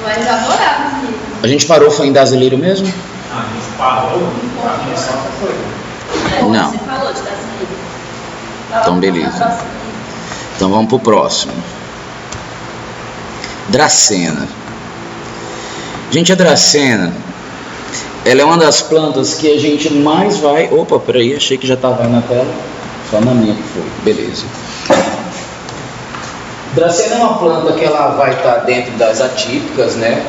Mas adorava esse livro. A gente parou, foi em Brasileiro mesmo? A gente parou, a minha só foi. Não. Você falou de Brasileiro. Então, beleza. Então vamos pro próximo. Dracena. Gente, a dracena, ela é uma das plantas que a gente mais vai... Opa, peraí, achei que já estava aí na tela. Só na minha que foi. Beleza. Dracena é uma planta que ela vai estar dentro das atípicas, né?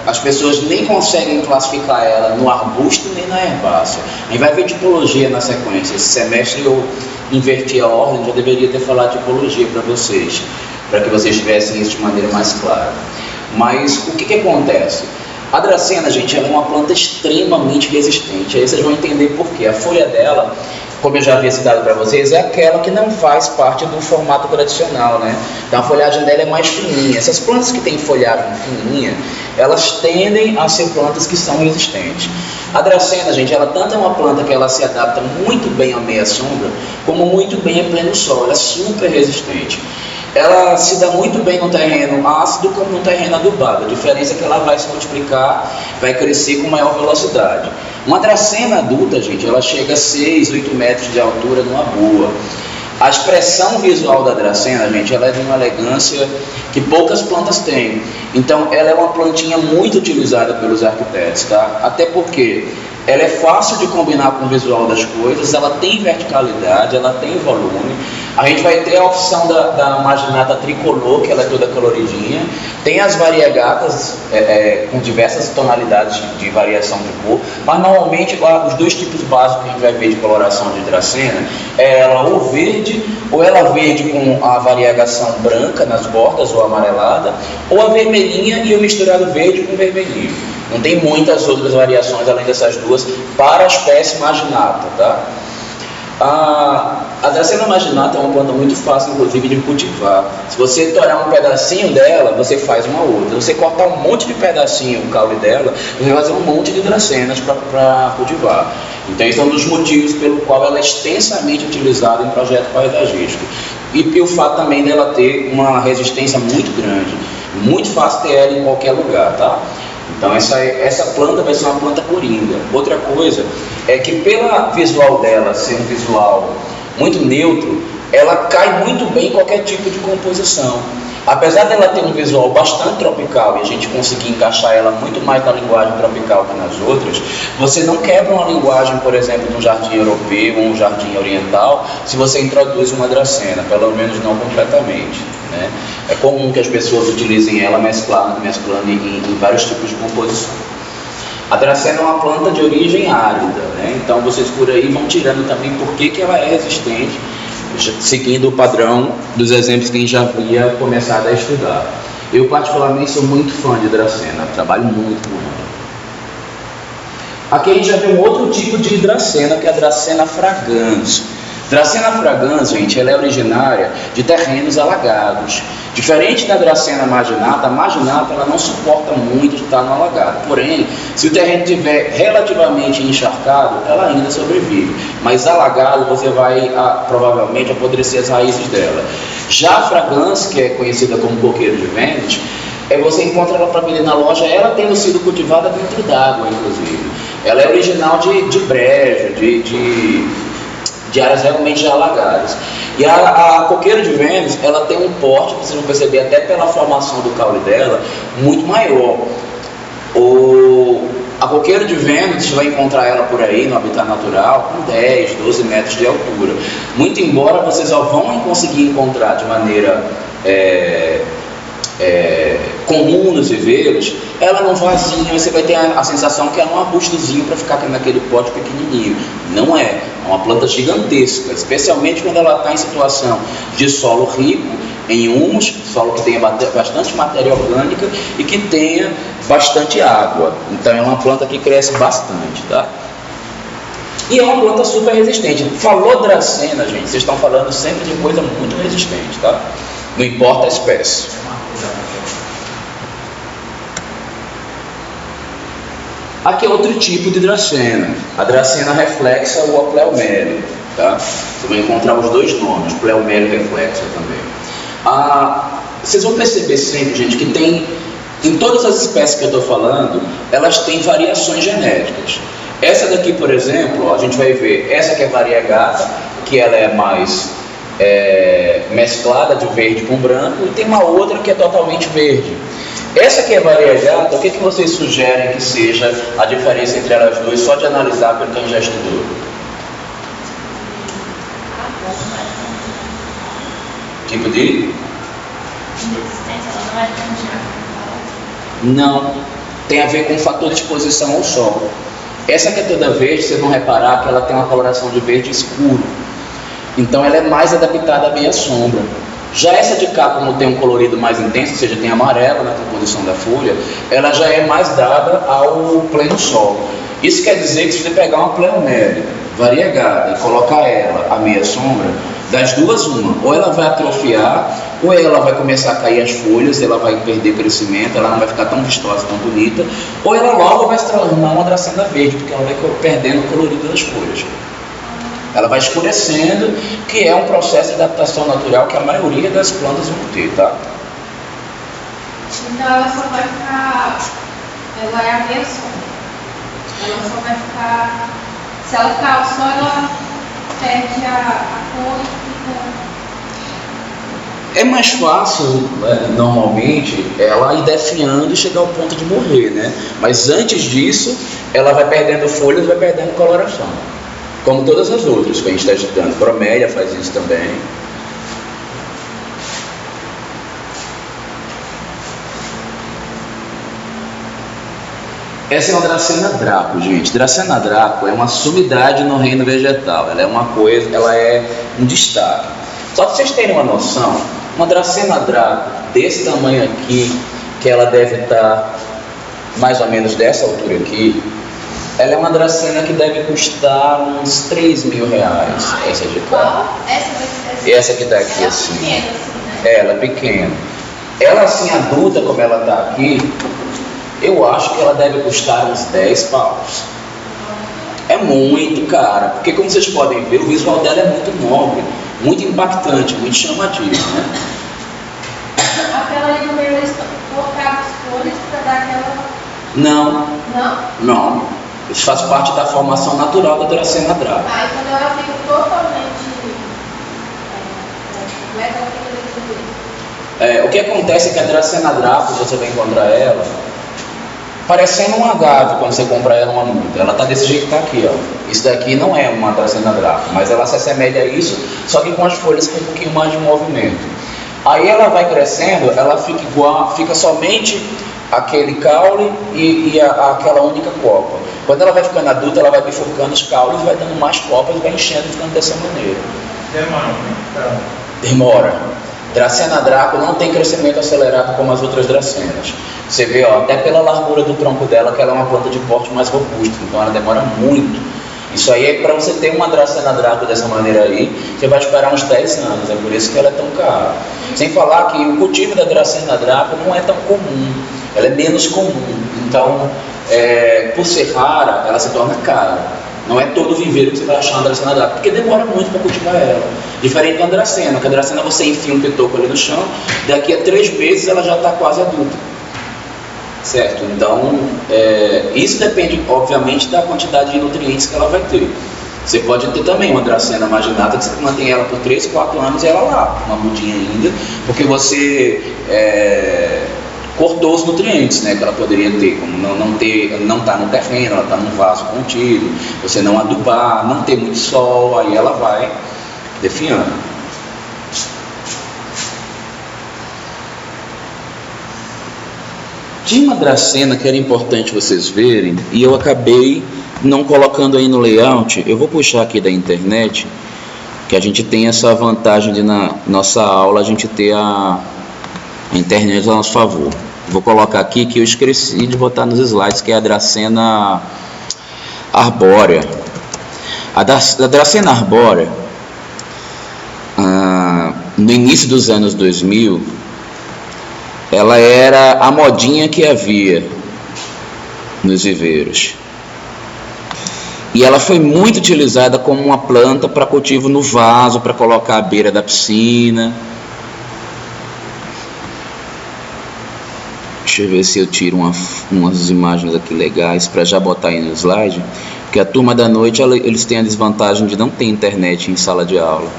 As pessoas nem conseguem classificar ela no arbusto nem na herbácea. A gente vai ver tipologia na sequência. Esse semestre eu inverti a ordem, já deveria ter falado tipologia para vocês, para que vocês tivessem isso de maneira mais clara. Mas o que acontece? A dracena, gente, ela é uma planta extremamente resistente. Aí vocês vão entender por quê. A folha dela, como eu já havia citado para vocês, é aquela que não faz parte do formato tradicional, né? Então a folhagem dela é mais fininha. Essas plantas que têm folhagem fininha, elas tendem a ser plantas que são resistentes. A dracena, gente, ela tanto é uma planta que ela se adapta muito bem à meia sombra, como muito bem a pleno sol. Ela é super resistente. Ela se dá muito bem no terreno ácido como no terreno adubado. A diferença é que ela vai se multiplicar, vai crescer com maior velocidade. Uma dracena adulta, gente, ela chega a 6, 8 metros de altura numa boa. A expressão visual da dracena, gente, ela é de uma elegância que poucas plantas têm. Então, ela é uma plantinha muito utilizada pelos arquitetos, tá? Até porque ela é fácil de combinar com o visual das coisas, ela tem verticalidade, ela tem volume. A gente vai ter a opção da marginata tricolor, que ela é toda coloridinha. Tem as variegatas com diversas tonalidades de variação de cor, mas normalmente os dois tipos básicos que a gente vai ver de coloração de dracena é ela ou verde, ou ela verde com a variegação branca nas bordas ou amarelada, ou a vermelhinha e o misturado verde com vermelhinho. Não tem muitas outras variações além dessas duas para a espécie marginata, tá? A dracena marginata é uma planta muito fácil, inclusive, de cultivar. Se você torar um pedacinho dela, você faz uma outra. Se você cortar um monte de pedacinho o caule dela, você vai fazer um monte de dracenas para cultivar. Então, esse é um dos motivos pelo qual ela é extensamente utilizada em projeto paisagístico. E o fato também dela ter uma resistência muito grande. Muito fácil ter ela em qualquer lugar, tá? Então essa planta vai ser uma planta coringa. Outra coisa é que pela visual dela ser um visual muito neutro, ela cai muito bem em qualquer tipo de composição. Apesar dela ter um visual bastante tropical e a gente conseguir encaixar ela muito mais na linguagem tropical que nas outras, você não quebra uma linguagem, por exemplo, de um jardim europeu ou um jardim oriental se você introduz uma dracena, pelo menos não completamente, né? É comum que as pessoas utilizem ela mesclando em vários tipos de composição. A dracena é uma planta de origem árida, né? Então vocês por aí vão tirando também por que ela é resistente, seguindo o padrão dos exemplos que a gente já havia começado a estudar. Eu particularmente sou muito fã de dracena, trabalho muito com ela. Aqui a gente já vê um outro tipo de dracena, que é a dracena fragans. Dracena fragans, gente, ela é originária de terrenos alagados. Diferente da dracena marginata, a marginata ela não suporta muito estar no alagado. Porém, se o terreno estiver relativamente encharcado, ela ainda sobrevive. Mas alagado, você vai provavelmente apodrecer as raízes dela. Já a fragans, que é conhecida como coqueiro de Vênus, você encontra ela para vender na loja, ela tendo sido cultivada dentro d'água, inclusive. Ela é original de brejo, de áreas realmente já alagadas. E a coqueiro de Vênus, ela tem um porte, vocês vão perceber até pela formação do caule dela, muito maior. A coqueiro de Vênus, você vai encontrar ela por aí no habitat natural com 10, 12 metros de altura. Muito embora vocês só vão conseguir encontrar de maneira comum nos viveiros, ela não vazinha, você vai ter a sensação que é um arbustozinho para ficar naquele pote pequenininho. Não é uma planta gigantesca, especialmente quando ela está em situação de solo rico em humus, solo que tenha bastante matéria orgânica e que tenha bastante água. Então é uma planta que cresce bastante, tá? E é uma planta super resistente. Falou dracena, gente, vocês estão falando sempre de coisa muito resistente, tá? Não importa a espécie. Aqui é outro tipo de dracena, a dracena reflexa ou a pleoméria, tá? Você vai encontrar os dois nomes, pleoméria e reflexa também. Vocês vão perceber sempre, gente, que tem Em todas as espécies que eu estou falando, elas têm variações genéticas. Essa daqui, por exemplo, a gente vai ver, essa que é variegata, que ela é mais mesclada de verde com branco, e tem uma outra que é totalmente verde. Essa que é variegata, o que vocês sugerem que seja a diferença entre elas duas, só de analisar pelo que a gente já estudou? Tipo de? Não, tem a ver com o fator de exposição ao sol. Essa que é toda verde, vocês vão reparar que ela tem uma coloração de verde escuro. Então ela é mais adaptada à meia sombra. Já essa de cá, como tem um colorido mais intenso, ou seja, tem amarelo na composição da folha, ela já é mais dada ao pleno sol. Isso quer dizer que se você pegar uma pleomélia variegada e colocar ela à meia sombra, das duas uma, ou ela vai atrofiar, ou ela vai começar a cair as folhas, ela vai perder crescimento, ela não vai ficar tão vistosa, tão bonita, ou ela logo vai se tornar uma dracena verde, porque ela vai perdendo o colorido das folhas. Ela vai escurecendo, que é um processo de adaptação natural que a maioria das plantas vão ter, tá? Então ela só vai ficar, ela é a meia sombra. Ela só vai ficar, se ela ficar ao sol, ela perde a cor e fica... É mais fácil, né, normalmente, ela ir definhando e chegar ao ponto de morrer, né? Mas antes disso, ela vai perdendo folhas e vai perdendo coloração. Como todas as outras que a gente está estudando. Bromélia faz isso também. Essa é uma Dracena Draco, gente. Dracena Draco é uma sumidade no reino vegetal. Ela é uma coisa, ela é um destaque. Só para vocês terem uma noção, uma Dracena Draco desse tamanho aqui, que ela deve estar mais ou menos dessa altura aqui, ela é uma dracena que deve custar uns R$3.000, essa de cá. Qual? Essa daqui? Essa que está aqui, ela assim. É pequena, assim, né? Ela é pequena. Ela assim, adulta, como ela está aqui, eu acho que ela deve custar uns 10 paus. É muito cara, porque como vocês podem ver, o visual dela é muito nobre, muito impactante, muito chamativo, né? Aquela ali no meio, eles colocaram as folhas para dar aquela... Não, Não? não. Isso faz parte da formação natural da Dracena Draco. Ah, e quando ela fica totalmente... como é que ela fica dentro dele? O que acontece é que a Dracena Draco, você vai encontrar ela parecendo um agave quando você compra ela numa muda. Ela tá desse jeito que tá aqui, ó. Isso daqui não é uma Dracena Draco, mas ela se assemelha a isso, só que com as folhas com um pouquinho mais de movimento. Aí ela vai crescendo, ela fica igual, fica somente aquele caule e aquela única copa. Quando ela vai ficando adulta, ela vai bifurcando os caules, vai dando mais copas, vai enchendo e ficando dessa maneira. Demora muito. Demora. Dracena Draco não tem crescimento acelerado como as outras dracenas. Você vê, ó, até pela largura do tronco dela, que ela é uma planta de porte mais robusto, então ela demora muito. Isso aí é para você ter uma Dracena Draco dessa maneira aí, você vai esperar uns 10 anos, é por isso que ela é tão cara. Sem falar que o cultivo da Dracena Draco não é tão comum, ela é menos comum, então por ser rara, ela se torna cara. Não é todo viveiro que você vai achar uma Dracena Draco, porque demora muito para cultivar ela. Diferente da Dracena, que a Dracena você enfia um pitoco ali no chão, daqui a 3 meses ela já está quase adulta. Certo? Então, isso depende, obviamente, da quantidade de nutrientes que ela vai ter. Você pode ter também uma Dracena marginata que você mantém ela por 3, 4 anos e ela lá, uma mudinha ainda, porque você cortou os nutrientes, né, que ela poderia ter, como não está no terreno, ela está num vaso contido, você não adubar, não ter muito sol, aí ela vai definhando. Tinha uma Dracena que era importante vocês verem, e eu acabei não colocando aí no layout. Eu vou puxar aqui da internet, que a gente tem essa vantagem de na nossa aula a gente ter a internet a nosso favor. Vou colocar aqui que eu esqueci de botar nos slides, que é a Dracena arbórea. A Dracena arbórea, no início dos anos 2000, ela era a modinha que havia nos viveiros. E ela foi muito utilizada como uma planta para cultivo no vaso, para colocar à beira da piscina. Deixa eu ver se eu tiro umas imagens aqui legais para já botar aí no slide. Porque a turma da noite, eles têm a desvantagem de não ter internet em sala de aula.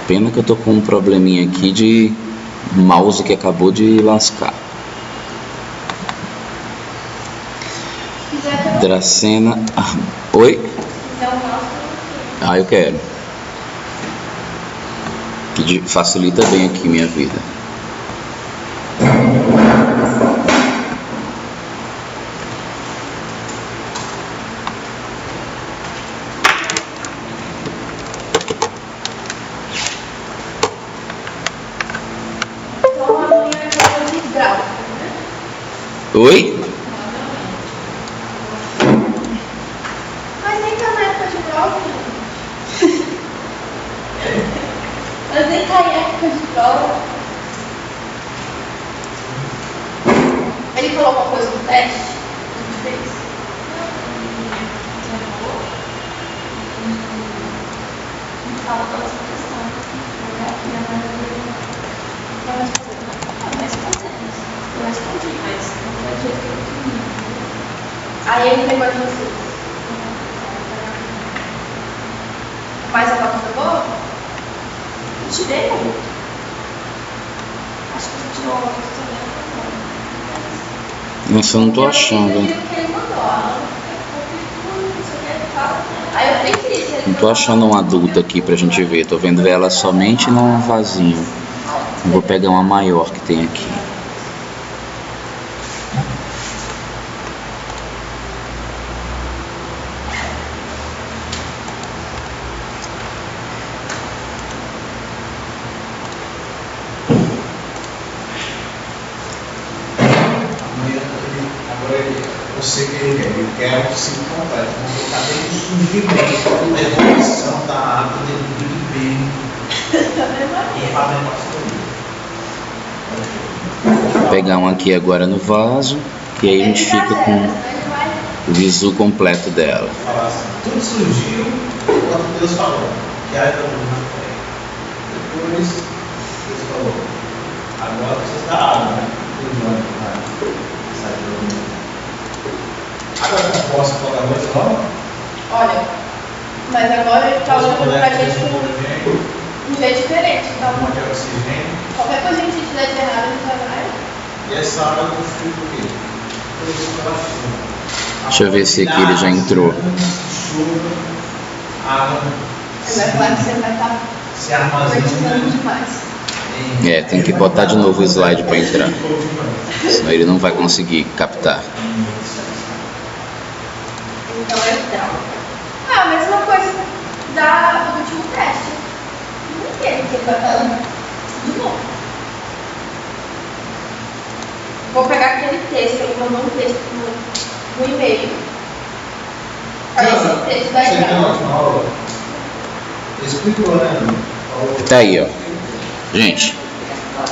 Pena que eu tô com um probleminha aqui de mouse que acabou de lascar. Dracena. Oi? Eu quero. Que facilita bem aqui minha vida. Oi? Mas nem tá na época de prova, gente. Mas nem tá em época de prova. Ele falou alguma coisa no teste? A gente fez. Fala todas as questões. Eu respondi, mas não foi do jeito que eu queria. Aí ele pegou de você. Mas a nota foi boa? Eu tirei muito. Acho que você tirou uma também. Nossa, eu não tô achando. Aí eu fiz isso. Não tô achando um adulto aqui pra gente ver. Tô vendo ela somente num vasinho. Vou pegar uma maior que tem aqui. Eu sei que ele quer que se complete, porque está bem de bem, a evolução da água dele de bem. Vou pegar um aqui agora no vaso, que aí a gente fica com o visu completo dela. Falar assim, tudo surgiu quando Deus falou, que era do mundo. Depois Deus falou, agora precisa da água, né? Agora eu não posso colocar dois não? Olha, mas agora ele está olhando pra gente com um jeito diferente. Então, qualquer coisa que a gente fizer de errado, a gente já vai. E essa água do frio do quê? Deixa eu ver se aqui ele já entrou. Chuva, água. Vai falar que você vai estar Se armazena demais. Tem que botar de novo o slide para entrar. Senão ele não vai conseguir captar. Então é legal. A mesma coisa do último teste. Não teve que botar de novo. Vou pegar aquele texto, ele mandou um texto no e-mail. Esse texto da aula. Explicou, né? Tá aí, ó. Gente,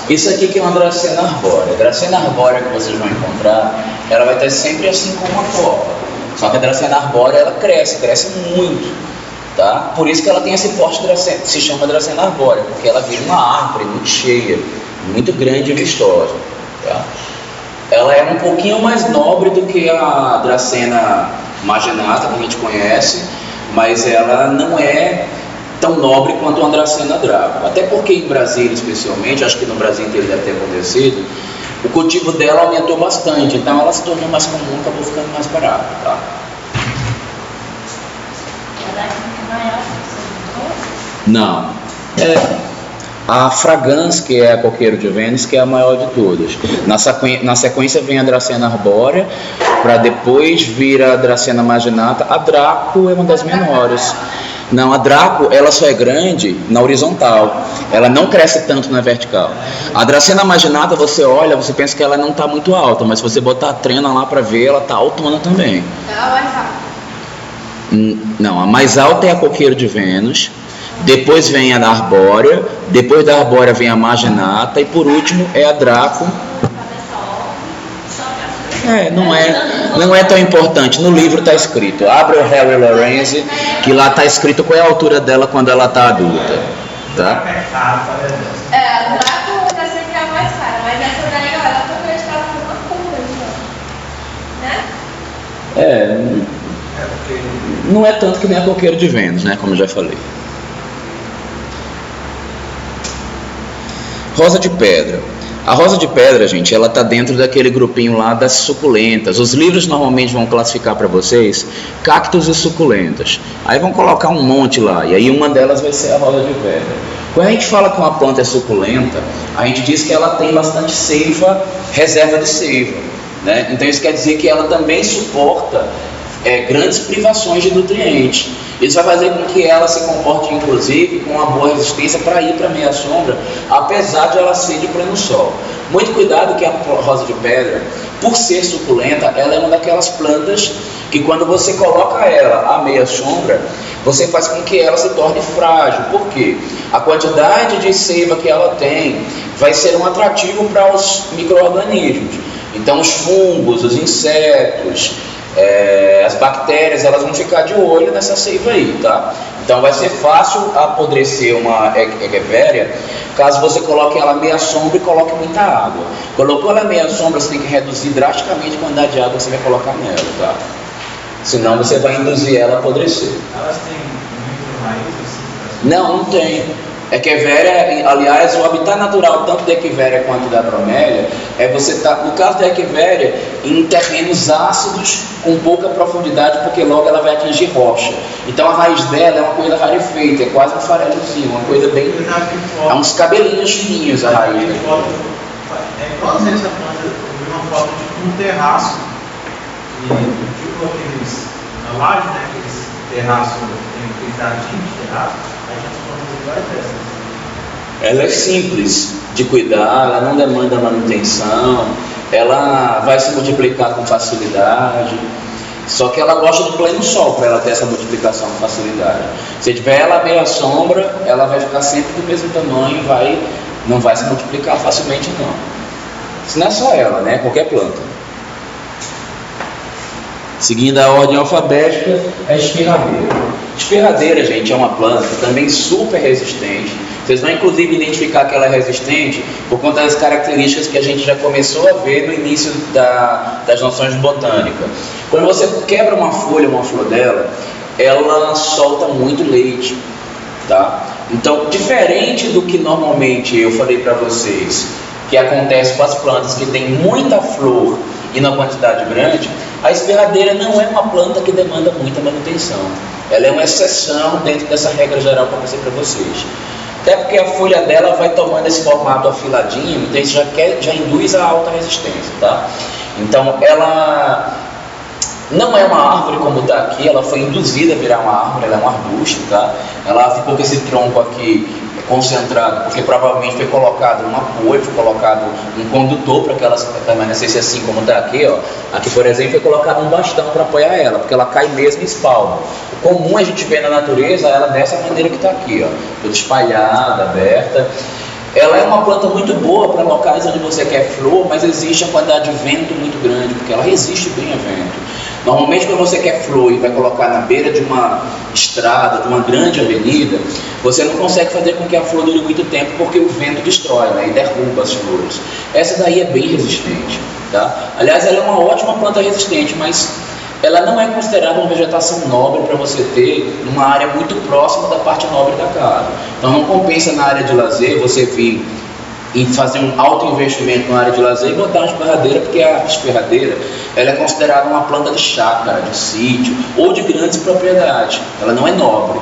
isso aqui que é uma Dracena arbórea. A Dracena arbórea que vocês vão encontrar, ela vai estar sempre assim como uma copa. Só que a Dracena arbórea, ela cresce muito, tá? Por isso que ela tem esse porte dracena, se chama Dracena arbórea, porque ela vira uma árvore muito cheia, muito grande e vistosa, tá? Ela é um pouquinho mais nobre do que a Dracena marginata que a gente conhece, mas ela não é tão nobre quanto a Dracena draco. Até porque em Brasília, especialmente, acho que no Brasil inteiro deve ter acontecido, o cultivo dela aumentou bastante, então ela se tornou mais comum e acabou ficando mais barata, tá? Não. A Fragrance, que é a coqueiro de Vênus, que é a maior de todas. Na sequência vem a Dracena arbórea, para depois vir a Dracena marginata. A Draco é uma das menores. Não, a Draco, ela só é grande na horizontal, ela não cresce tanto na vertical. A Dracena marginata, você olha, você pensa que ela não está muito alta, mas se você botar a trena lá para ver, ela está altona também. Ela é mais alta. Não, a mais alta é a coqueiro de Vênus, depois vem a arbórea, depois da arbórea vem a marginata e por último é a draco. Não é tão importante. No livro está escrito, abre o Harry Lorenzi, que lá está escrito qual é a altura dela quando ela está adulta, tá? A Draco já sempre é a mais cara, mas essa daí, ó, ela foi acreditada por uma curva, né? Não é tanto que nem a coqueiro de Vênus, né? Como eu já falei. Rosa de pedra. A rosa de pedra, gente, ela está dentro daquele grupinho lá das suculentas. Os livros normalmente vão classificar para vocês cactos e suculentas. Aí vão colocar um monte lá, e aí uma delas vai ser a rosa de pedra. Quando a gente fala que uma planta é suculenta, a gente diz que ela tem bastante seiva, reserva de seiva, né? Então isso quer dizer que ela também suporta grandes privações de nutrientes. Isso vai fazer com que ela se comporte, inclusive, com uma boa resistência para ir para a meia sombra, apesar de ela ser de pleno sol. Muito cuidado que a rosa de pedra, por ser suculenta, ela é uma daquelas plantas que quando você coloca ela à meia sombra, você faz com que ela se torne frágil. Por quê? A quantidade de seiva que ela tem vai ser um atrativo para os micro-organismos. Então os fungos, os insetos, as bactérias, elas vão ficar de olho nessa seiva aí, tá? Então vai ser fácil apodrecer uma echeveria caso você coloque ela meia sombra e coloque muita água. Colocou ela meia sombra, você tem que reduzir drasticamente a quantidade de água que você vai colocar nela, tá? Senão você vai induzir ela a apodrecer. Elas têm muito raiz assim? Não tem. Echeveria, aliás, o habitat natural tanto da Echeveria quanto da bromélia você tá, no caso da Echeveria, em terrenos ácidos com pouca profundidade, porque logo ela vai atingir rocha. Então a raiz dela é uma coisa rarefeita, é quase um farelozinho, uma coisa bem... É uns cabelinhos fininhos a raiz. É igualzinho essa planta, eu vi uma foto de um terraço, e tipo aqueles, na laje, né, aqueles terraços, tem aquele jardim de terraço, aí já se planta iguais dessas. Ela é simples de cuidar, ela não demanda manutenção, ela vai se multiplicar com facilidade, só que ela gosta do pleno sol para ela ter essa multiplicação com facilidade. Se tiver ela meia sombra, ela vai ficar sempre do mesmo tamanho, não vai se multiplicar facilmente não. Isso não é só ela, né? Qualquer planta. Seguindo a ordem alfabética, é a espirradeira. Espirradeira, gente, é uma planta também super resistente. Vocês vão inclusive identificar que ela é resistente por conta das características que a gente já começou a ver no início das noções de botânica. Quando você quebra uma folha, uma flor dela, ela solta muito leite, tá? Então, diferente do que normalmente eu falei para vocês, que acontece com as plantas que tem muita flor e na quantidade grande, a espirradeira não é uma planta que demanda muita manutenção. Ela é uma exceção dentro dessa regra geral que eu passei para vocês. Até porque a folha dela vai tomando esse formato afiladinho, então isso já induz a alta resistência, tá? Então ela não é uma árvore como está aqui, ela foi induzida a virar uma árvore, ela é um arbusto, tá? Ela ficou com esse tronco aqui concentrado, porque provavelmente foi colocado um apoio, foi colocado um condutor para que ela permanecesse assim como está aqui, ó. Aqui, por exemplo, foi colocado um bastão para apoiar ela, porque ela cai mesmo em espalda. O comum a gente vê na natureza ela dessa maneira que está aqui, ó, toda espalhada, aberta. Ela é uma planta muito boa para locais onde você quer flor, mas existe a quantidade de vento muito grande, porque ela resiste bem a vento. Normalmente quando você quer flor e vai colocar na beira de uma estrada, de uma grande avenida, você não consegue fazer com que a flor dure muito tempo, porque o vento destrói, né, e derruba as flores. Essa daí é bem resistente, tá? Aliás, ela é uma ótima planta resistente, mas ela não é considerada uma vegetação nobre para você ter numa área muito próxima da parte nobre da casa. Então não compensa na área de lazer você vir e fazer um alto investimento na área de lazer e botar uma espirradeira, porque a espirradeira ela é considerada uma planta de chácara, de sítio ou de grandes propriedades. Ela não é nobre,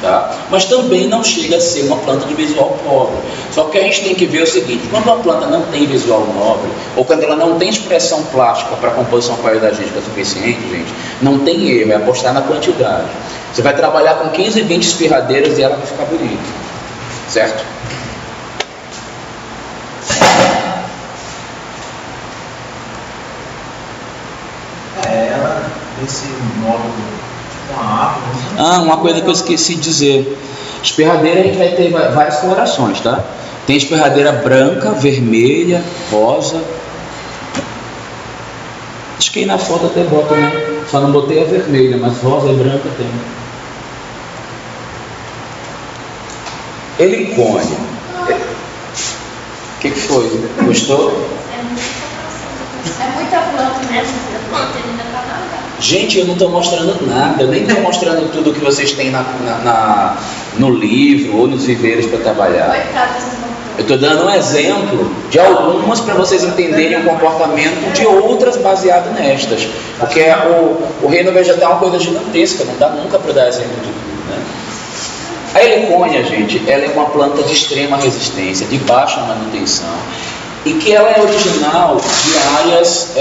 tá? Mas também não chega a ser uma planta de visual pobre. Só que a gente tem que ver o seguinte: quando uma planta não tem visual nobre, ou quando ela não tem expressão plástica para composição paisagística suficiente, gente, não tem erro, é apostar na quantidade. Você vai trabalhar com 15, 20 espirradeiras e ela vai ficar bonita, certo? Ela, esse módulo, tipo uma árvore. Uma coisa que eu esqueci de dizer. Espirradeira a gente vai ter várias colorações, tá? Tem espirradeira branca, vermelha, rosa. Acho que aí na foto até bota, né? Só não botei a vermelha, mas rosa e branca tem. Helicônia. O que foi? Gostou? É muita planta mesmo, planta ainda tá nada. Gente, eu não estou mostrando nada, eu nem estou mostrando tudo que vocês têm no livro ou nos viveiros para trabalhar. Coitado dessas plantas. Eu estou dando um exemplo de algumas para vocês entenderem o comportamento de outras baseado nestas. Porque o reino vegetal é uma coisa gigantesca, não dá nunca para dar exemplo de tudo, né? A helicônia, gente, ela é uma planta de extrema resistência, de baixa manutenção, e que ela é original de áreas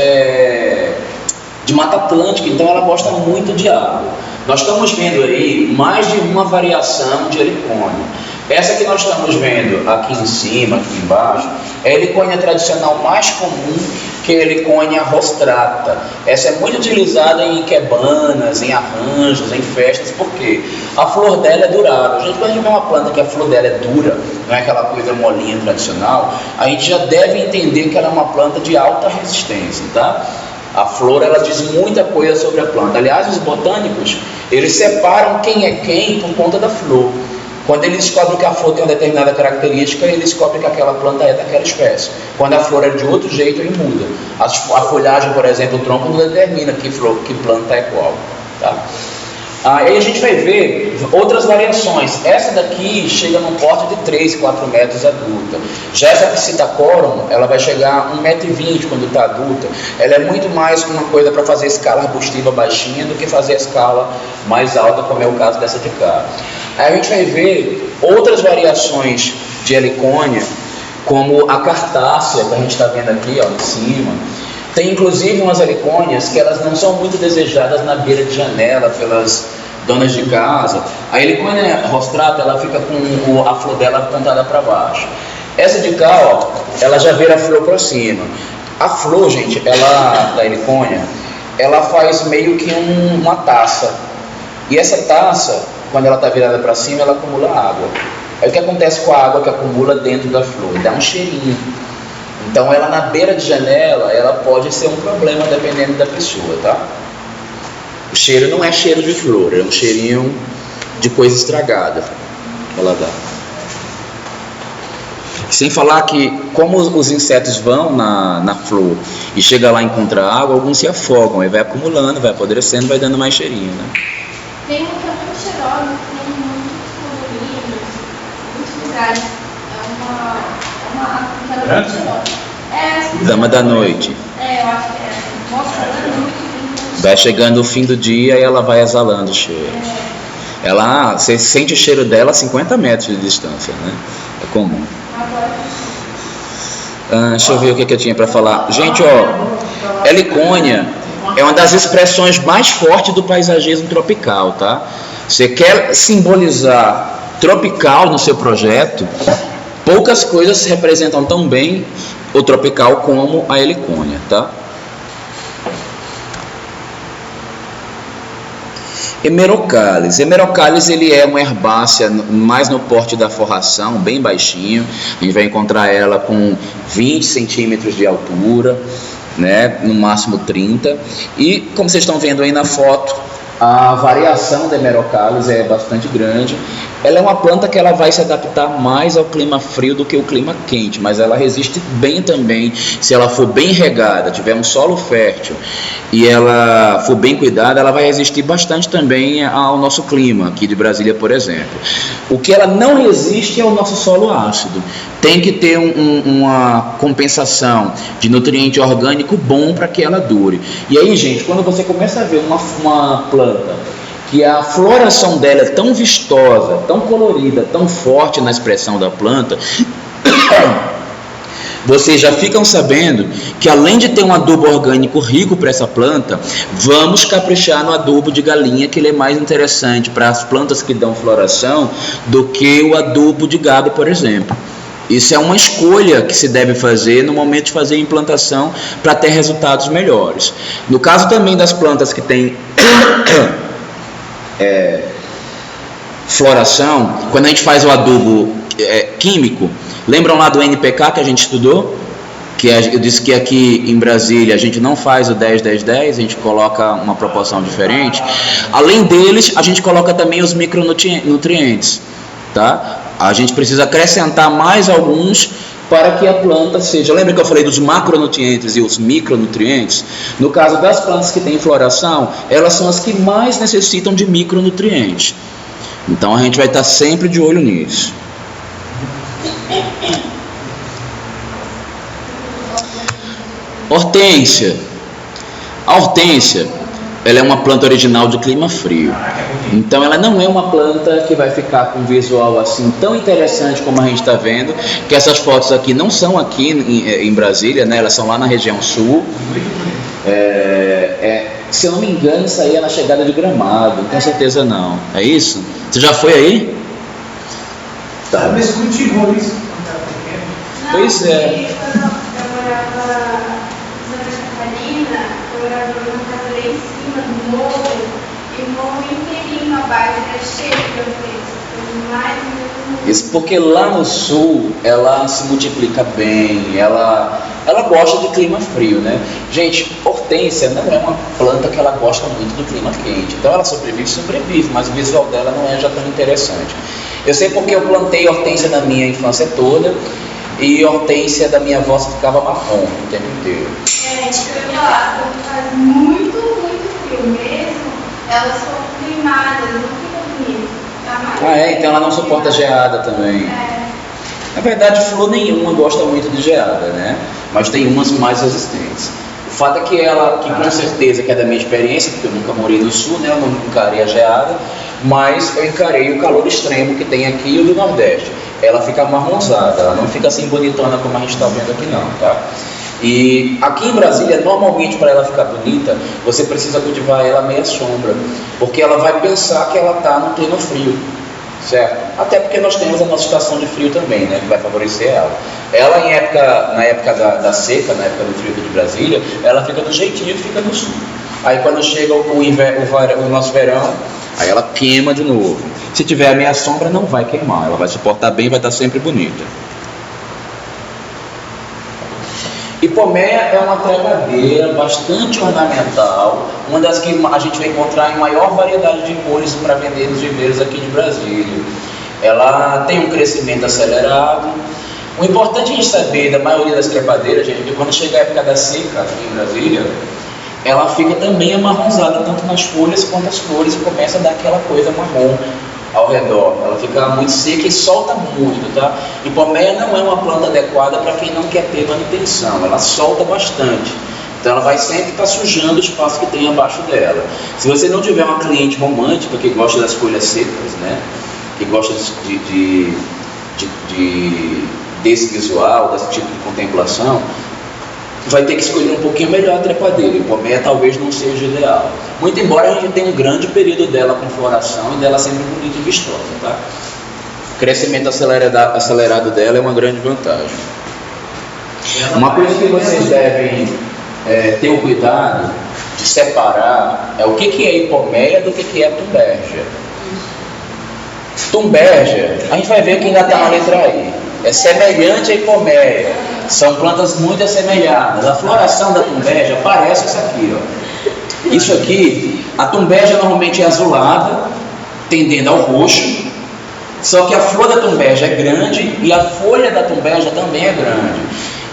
de Mata Atlântica, então ela gosta muito de água. Nós estamos vendo aí mais de uma variação de helicônia. Essa que nós estamos vendo aqui em cima, aqui embaixo, é a helicônia tradicional mais comum, que é a helicônia rostrata. Essa é muito utilizada em iquebanas, em arranjos, em festas, porque a flor dela é durável. Gente, quando a gente vê uma planta que a flor dela é dura, não é aquela coisa molinha tradicional, a gente já deve entender que ela é uma planta de alta resistência, tá? A flor, ela diz muita coisa sobre a planta. Aliás, os botânicos, eles separam quem é quem por conta da flor. Quando eles descobrem que a flor tem uma determinada característica, eles descobrem que aquela planta é daquela espécie. Quando a flor é de outro jeito, ele muda. A folhagem, por exemplo, o tronco não determina que planta é qual. Tá? Aí a gente vai ver outras variações. Essa daqui chega num porte de 3, 4 metros adulta. Já essa Psittacorum, ela vai chegar a 1,20 m quando está adulta. Ela é muito mais uma coisa para fazer escala arbustiva baixinha do que fazer a escala mais alta, como é o caso dessa de cá. Aí a gente vai ver outras variações de helicônia, como a cartácea, que a gente está vendo aqui, ó, em cima. Tem inclusive umas helicônias que elas não são muito desejadas na beira de janela pelas donas de casa. A helicônia rostrata, ela fica com a flor dela apontada para baixo. Essa de cá, ó, ela já vira a flor para cima. A flor, gente, ela da helicônia, ela faz meio que uma taça. E essa taça, quando ela está virada para cima, ela acumula água. Aí o que acontece com a água que acumula dentro da flor? Dá um cheirinho. Então ela na beira de janela, ela pode ser um problema dependendo da pessoa, tá? O cheiro não é cheiro de flor, é um cheirinho de coisa estragada. Ela dá. Sem falar que, como os insetos vão na flor e chega lá e encontra água, alguns se afogam, aí vai acumulando, vai apodrecendo, vai dando mais cheirinho, né? Tem uma que é muito cheirosa, tem muitos coloridos, muitos lugares. É uma ela é muito cheirosa. Dama da noite. Eu acho que é. Nossa, ela é muito. Vai chegando o fim do dia e ela vai exalando o cheiro. Ela, você sente o cheiro dela a 50 metros de distância, né? É comum. Deixa eu ver o que eu tinha para falar. Gente, ó, helicônia é uma das expressões mais fortes do paisagismo tropical, tá? Você quer simbolizar tropical no seu projeto, poucas coisas representam tão bem o tropical como a helicônia, tá? Hemerocallis. Hemerocallis, ele é uma herbácea mais no porte da forração, bem baixinho. A gente vai encontrar ela com 20 centímetros de altura, né? No máximo 30. E como vocês estão vendo aí na foto, a variação da Hemerocallis é bastante grande. Ela é uma planta que ela vai se adaptar mais ao clima frio do que o clima quente, mas ela resiste bem também se ela for bem regada, tiver um solo fértil e ela for bem cuidada, ela vai resistir bastante também ao nosso clima aqui de Brasília, por exemplo. O que ela não resiste é o nosso solo ácido. Tem que ter uma compensação de nutriente orgânico bom para que ela dure. E aí, gente, quando você começa a ver uma planta que a floração dela é tão vistosa, tão colorida, tão forte na expressão da planta, vocês já ficam sabendo que além de ter um adubo orgânico rico para essa planta, vamos caprichar no adubo de galinha, que ele é mais interessante para as plantas que dão floração do que o adubo de gado, por exemplo. Isso é uma escolha que se deve fazer no momento de fazer a implantação para ter resultados melhores. No caso também das plantas que têm floração, quando a gente faz o adubo químico, lembram lá do NPK que a gente estudou? Que eu disse que aqui em Brasília a gente não faz o 10-10-10, a gente coloca uma proporção diferente. Além deles, a gente coloca também os micronutrientes, tá? A gente precisa acrescentar mais alguns para que a planta seja... Lembra que eu falei dos macronutrientes e os micronutrientes? No caso das plantas que têm floração, elas são as que mais necessitam de micronutrientes. Então a gente vai estar sempre de olho nisso. Hortênsia. A hortênsia, ela é uma planta original de clima frio. Então ela não é uma planta que vai ficar com um visual assim tão interessante como a gente está vendo, que essas fotos aqui não são aqui em Brasília, né? Elas são lá na região sul. Se eu não me engano, isso aí é na chegada de Gramado, não tenho certeza não. É isso? Você já foi aí? Tá. Talvez cultivou isso quando era pequeno. Pois é. Eu morava em Santa Catarina, eu morava numa casa lá em cima do morro, e o morro inteirinho abaixo era cheio de hortênsias, mais Isso porque lá no sul ela se multiplica bem, ela gosta de clima frio, né? Gente, hortênsia não é uma planta que ela gosta muito do clima quente, então ela sobrevive, mas o visual dela não é já tão interessante. Eu sei porque eu plantei hortênsia na minha infância toda, e hortênsia da minha avó ficava marrom o tempo inteiro. Tipo, eu ia lá, quando faz muito frio mesmo, elas são queimadas, não fica bonito. Então ela não suporta geada também. Na verdade, flor nenhuma gosta muito de geada, né? Mas tem umas mais resistentes. O fato é que ela, que com certeza que é da minha experiência, porque eu nunca morei no sul, né? Eu não encarei a geada, mas eu encarei o calor extremo que tem aqui e o do Nordeste. Ela fica marronzada, ela não fica assim bonitona como a gente está vendo aqui não, tá? E aqui em Brasília, normalmente para ela ficar bonita, você precisa cultivar ela meia sombra, porque ela vai pensar que ela está no clima frio, certo? Até porque nós temos a nossa estação de frio também, né, que vai favorecer ela. Ela na época da seca, na época do frio aqui de Brasília, ela fica do jeitinho que fica no sul. Aí quando chega o nosso verão, aí ela queima de novo. Se tiver a meia sombra, não vai queimar, ela vai suportar bem, vai estar sempre bonita. Hipomeia é uma trepadeira bastante ornamental, uma das que a gente vai encontrar em maior variedade de cores para vender nos viveiros aqui de Brasília. Ela tem um crescimento acelerado. O importante a gente saber da maioria das trepadeiras, gente, é que quando chega a época da seca aqui em Brasília, ela fica também amarronzada, tanto nas folhas quanto as flores, e começa a dar aquela coisa marrom ao redor. Ela fica muito seca e solta muito, tá? Hipomeia não é uma planta adequada para quem não quer ter manutenção, ela solta bastante. Então ela vai sempre estar sujando o espaço que tem abaixo dela. Se você não tiver uma cliente romântica que gosta das folhas secas, né? Que gosta desse visual, desse tipo de contemplação, vai ter que escolher um pouquinho melhor a trepadeira. Hipomeia talvez não seja ideal. Muito embora a gente tenha um grande período dela com floração e dela sempre bonita e vistosa, tá? O crescimento acelerado dela é uma grande vantagem. Uma coisa que vocês devem ter o cuidado de separar é o que é hipomeia do que é tumbergia. Tumbergia, a gente vai ver que ainda está na letra I. É semelhante à hipomeia. São plantas muito assemelhadas. A floração da tumbergia parece isso aqui, ó. Isso aqui, a tumbergia normalmente é azulada, tendendo ao roxo. Só que a flor da tumbergia é grande e a folha da tumbergia também é grande.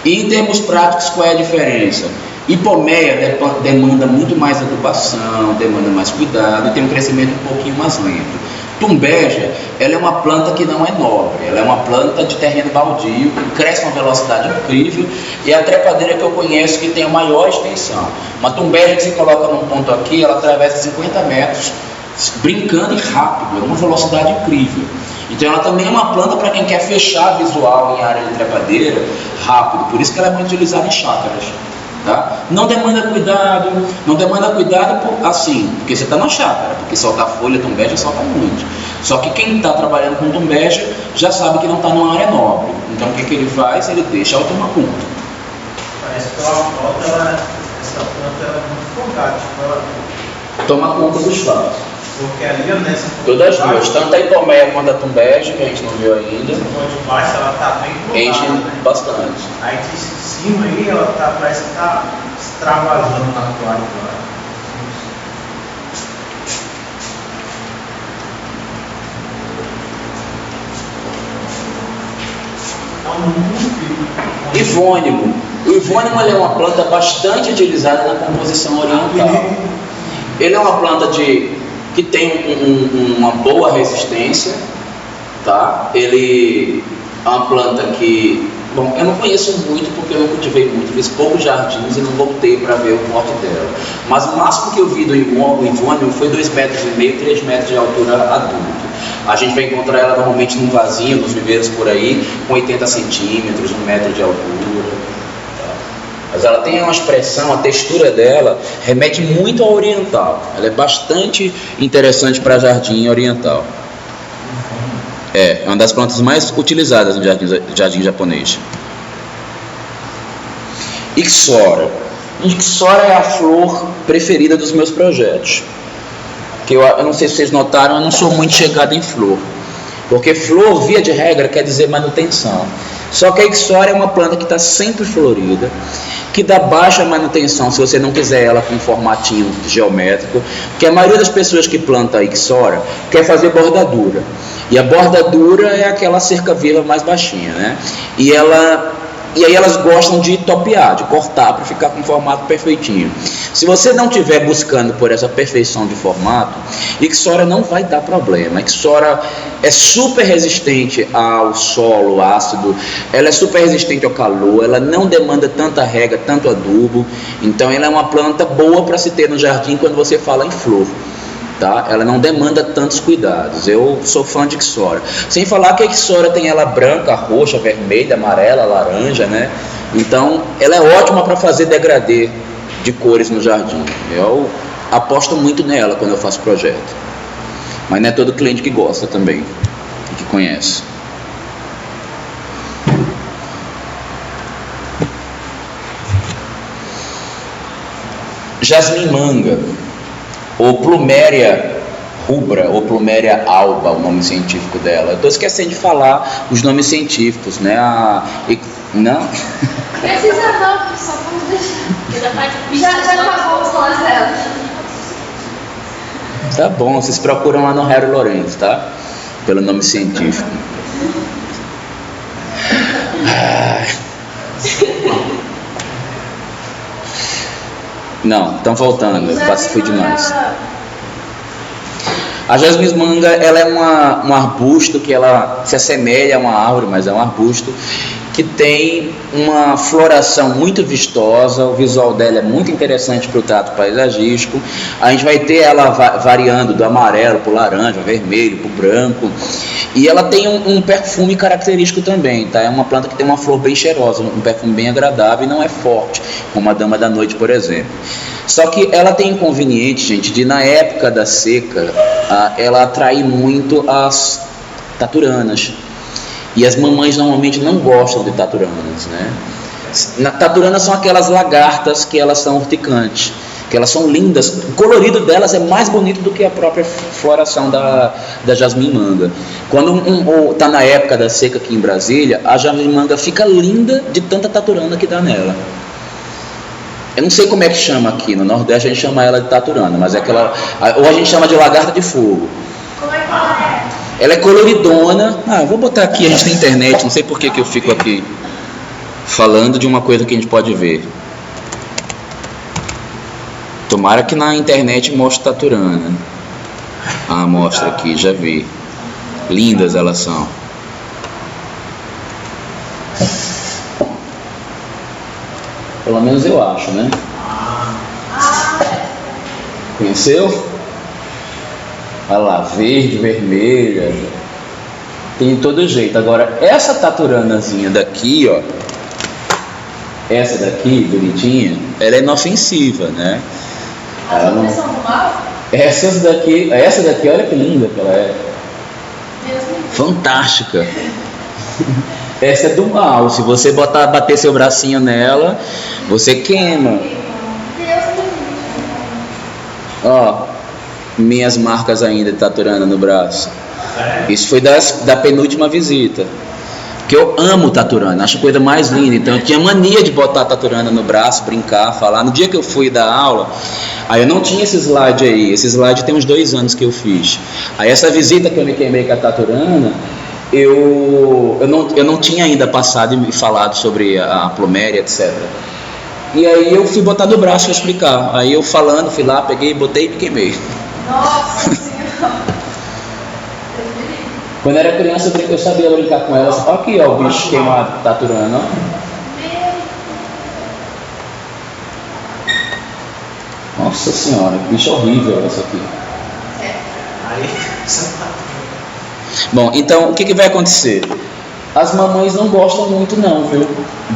E em termos práticos, qual é a diferença? Hipomeia demanda muito mais adubação, demanda mais cuidado e tem um crescimento um pouquinho mais lento. Tumbergia, ela é uma planta que não é nobre, ela é uma planta de terreno baldio, que cresce com uma velocidade incrível e é a trepadeira que eu conheço que tem a maior extensão. Uma tumbergia que se coloca num ponto aqui, ela atravessa 50 metros, brincando e rápido, é uma velocidade incrível. Então ela também é uma planta para quem quer fechar visual em área de trepadeira rápido, por isso que ela é muito utilizada em chácaras. Tá? Não demanda cuidado assim, porque você está na chácara, porque soltar folha, tumbergia, solta muito. Só que quem está trabalhando com tumbergia já sabe que não está numa área nobre. Então o que ele faz? Ele deixa ela tomar conta. Parece que pela foto essa planta é muito focada, tipo, ela toma conta do espaço. Porque ali, ó, nessa Todas as duas, tanto a Itomeia quanto a Tumbege, que a gente não viu ainda, essa ponte de baixo, ela tá bem enche cruzada, né? bastante. Aí de cima aí, ela tá, parece que tá extravasando na toalha agora. Ivônimo. O ivônimo ele é uma planta bastante utilizada na composição oriental. Ele é uma planta que tem uma boa resistência, tá? Ele é uma planta que, bom, eu não conheço muito porque eu não cultivei muito, fiz poucos jardins e não voltei para ver o porte dela. Mas o máximo que eu vi do ivônimo foi 2,5 metros, 3 metros de altura adulto. A gente vai encontrar ela normalmente num vasinho, nos viveiros por aí, com 80 centímetros, 1 metro de altura. Tá? Mas ela tem uma expressão, a textura dela remete muito ao oriental. Ela é bastante interessante para jardim oriental. É uma das plantas mais utilizadas no jardim japonês. Ixora. Ixora é a flor preferida dos meus projetos. Que eu não sei se vocês notaram, eu não sou muito chegado em flor. Porque flor, via de regra, quer dizer manutenção. Só que a Ixora é uma planta que está sempre florida, que dá baixa manutenção se você não quiser ela com um formatinho geométrico. Porque a maioria das pessoas que planta a Ixora quer fazer bordadura. E a bordadura é aquela cerca viva mais baixinha, né? E aí elas gostam de topear, de cortar para ficar com um formato perfeitinho. Se você não estiver buscando por essa perfeição de formato, Ixora não vai dar problema. Ixora é super resistente ao solo ácido, ela é super resistente ao calor, ela não demanda tanta rega, tanto adubo. Então ela é uma planta boa para se ter no jardim quando você fala em flor. Tá? Ela não demanda tantos cuidados. Eu sou fã de Ixora. Sem falar que a Ixora tem ela branca, roxa, vermelha, amarela, laranja, né? Então ela é ótima para fazer degradê de cores no jardim. Eu aposto muito nela quando eu faço projeto. Mas não é todo cliente que gosta também, que conhece. Jasmim manga, ou Pluméria rubra, ou Pluméria alba, o nome científico dela. Eu estou esquecendo de falar os nomes científicos, né? Não? Precisa não, só vamos deixar. Já acabou os nomes dela. Tá bom, vocês procuram lá no Harry Lorenzo, tá? Pelo nome científico. Não, estão voltando, eu fui demais. A jasmim manga, ela é um arbusto que ela se assemelha a uma árvore, mas é um arbusto que tem uma floração muito vistosa, o visual dela é muito interessante para o trato paisagístico. A gente vai ter ela variando do amarelo para o laranja, vermelho para o branco, e ela tem um perfume característico também, tá? É uma planta que tem uma flor bem cheirosa, um perfume bem agradável e não é forte, como a dama da noite, por exemplo. Só que ela tem inconveniente, gente, de na época da seca, ela atrai muito as taturanas. E as mamães normalmente não gostam de taturanas, né? Taturanas são aquelas lagartas que elas são urticantes, que elas são lindas. O colorido delas é mais bonito do que a própria floração da jasmim manga. Quando está na época da seca aqui em Brasília, a jasmim manga fica linda de tanta taturana que dá nela. Eu não sei como é que chama aqui, no Nordeste a gente chama ela de taturana, mas é aquela, ou a gente chama de lagarta de fogo. Como é que ela é? Ela é coloridona. Eu vou botar aqui, a gente tem internet, não sei por que eu fico aqui falando de uma coisa que a gente pode ver. Tomara que na internet mostre taturana. Mostra aqui, já vi. Lindas elas são. Pelo menos eu acho, né? Conheceu? Olha lá, verde, vermelha. Tem de todo jeito. Agora, essa taturanazinha daqui, ó. Essa daqui, bonitinha, ela é inofensiva, né? As outras são do mal? Essa daqui, olha que linda que ela é. Fantástica. Essa é do mal. Se você bater seu bracinho nela, você queima. Ó, minhas marcas ainda de taturana no braço. Isso foi da penúltima visita. Que eu amo taturana, acho a coisa mais linda. Então eu tinha mania de botar taturana no braço, brincar, falar. No dia que eu fui dar aula, aí eu não tinha esse slide aí. Esse slide tem uns 2 anos que eu fiz. Aí essa visita que eu me queimei com a taturana, eu não tinha ainda passado e falado sobre a pluméria, etc. E aí eu fui botar no braço para explicar. Aí eu falando, fui lá, peguei, botei e me queimei. Nossa Senhora! Quando eu era criança eu sabia brincar com elas. Olha aqui, ó, o bicho queimado, taturana, ó. Nossa Senhora, que bicho horrível essa aqui. Bom, então o que vai acontecer? As mamães não gostam muito não, viu?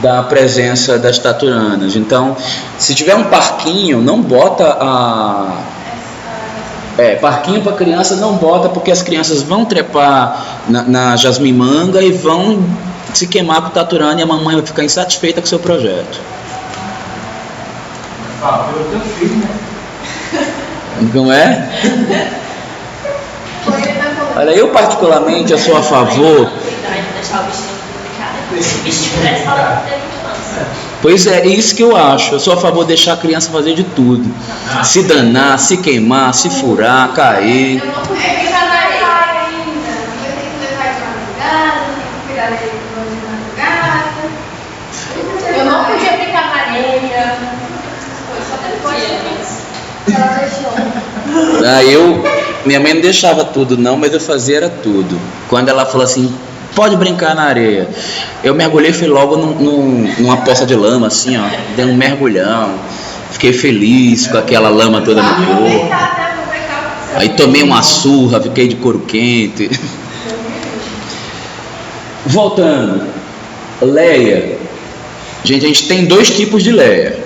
Da presença das taturanas. Então, se tiver um parquinho, não bota parquinho para criança não bota, porque as crianças vão trepar na jasmimanga e vão se queimar com taturana e a mamãe vai ficar insatisfeita com o seu projeto. Pelo teu filho, né? Não é? Olha, eu particularmente eu sou a favor. Pois é, isso que eu acho. Eu sou a favor de deixar a criança fazer de tudo. Se danar, se queimar, se furar, cair. Eu não podia brincar na areia ainda. Eu tenho que levar de madrugada, tenho que cuidar dele de madrugada. Eu não podia brincar na areia. Foi só depois ela deixou. Minha mãe não deixava tudo não, mas eu fazia era tudo. Quando ela falou assim, pode brincar na areia, eu mergulhei, fui logo numa poça de lama, assim, ó, dei um mergulhão, fiquei feliz com aquela lama toda no corpo. Aí tomei uma surra, fiquei de couro quente. Voltando, Leia. Gente, a gente tem 2 tipos de Leia.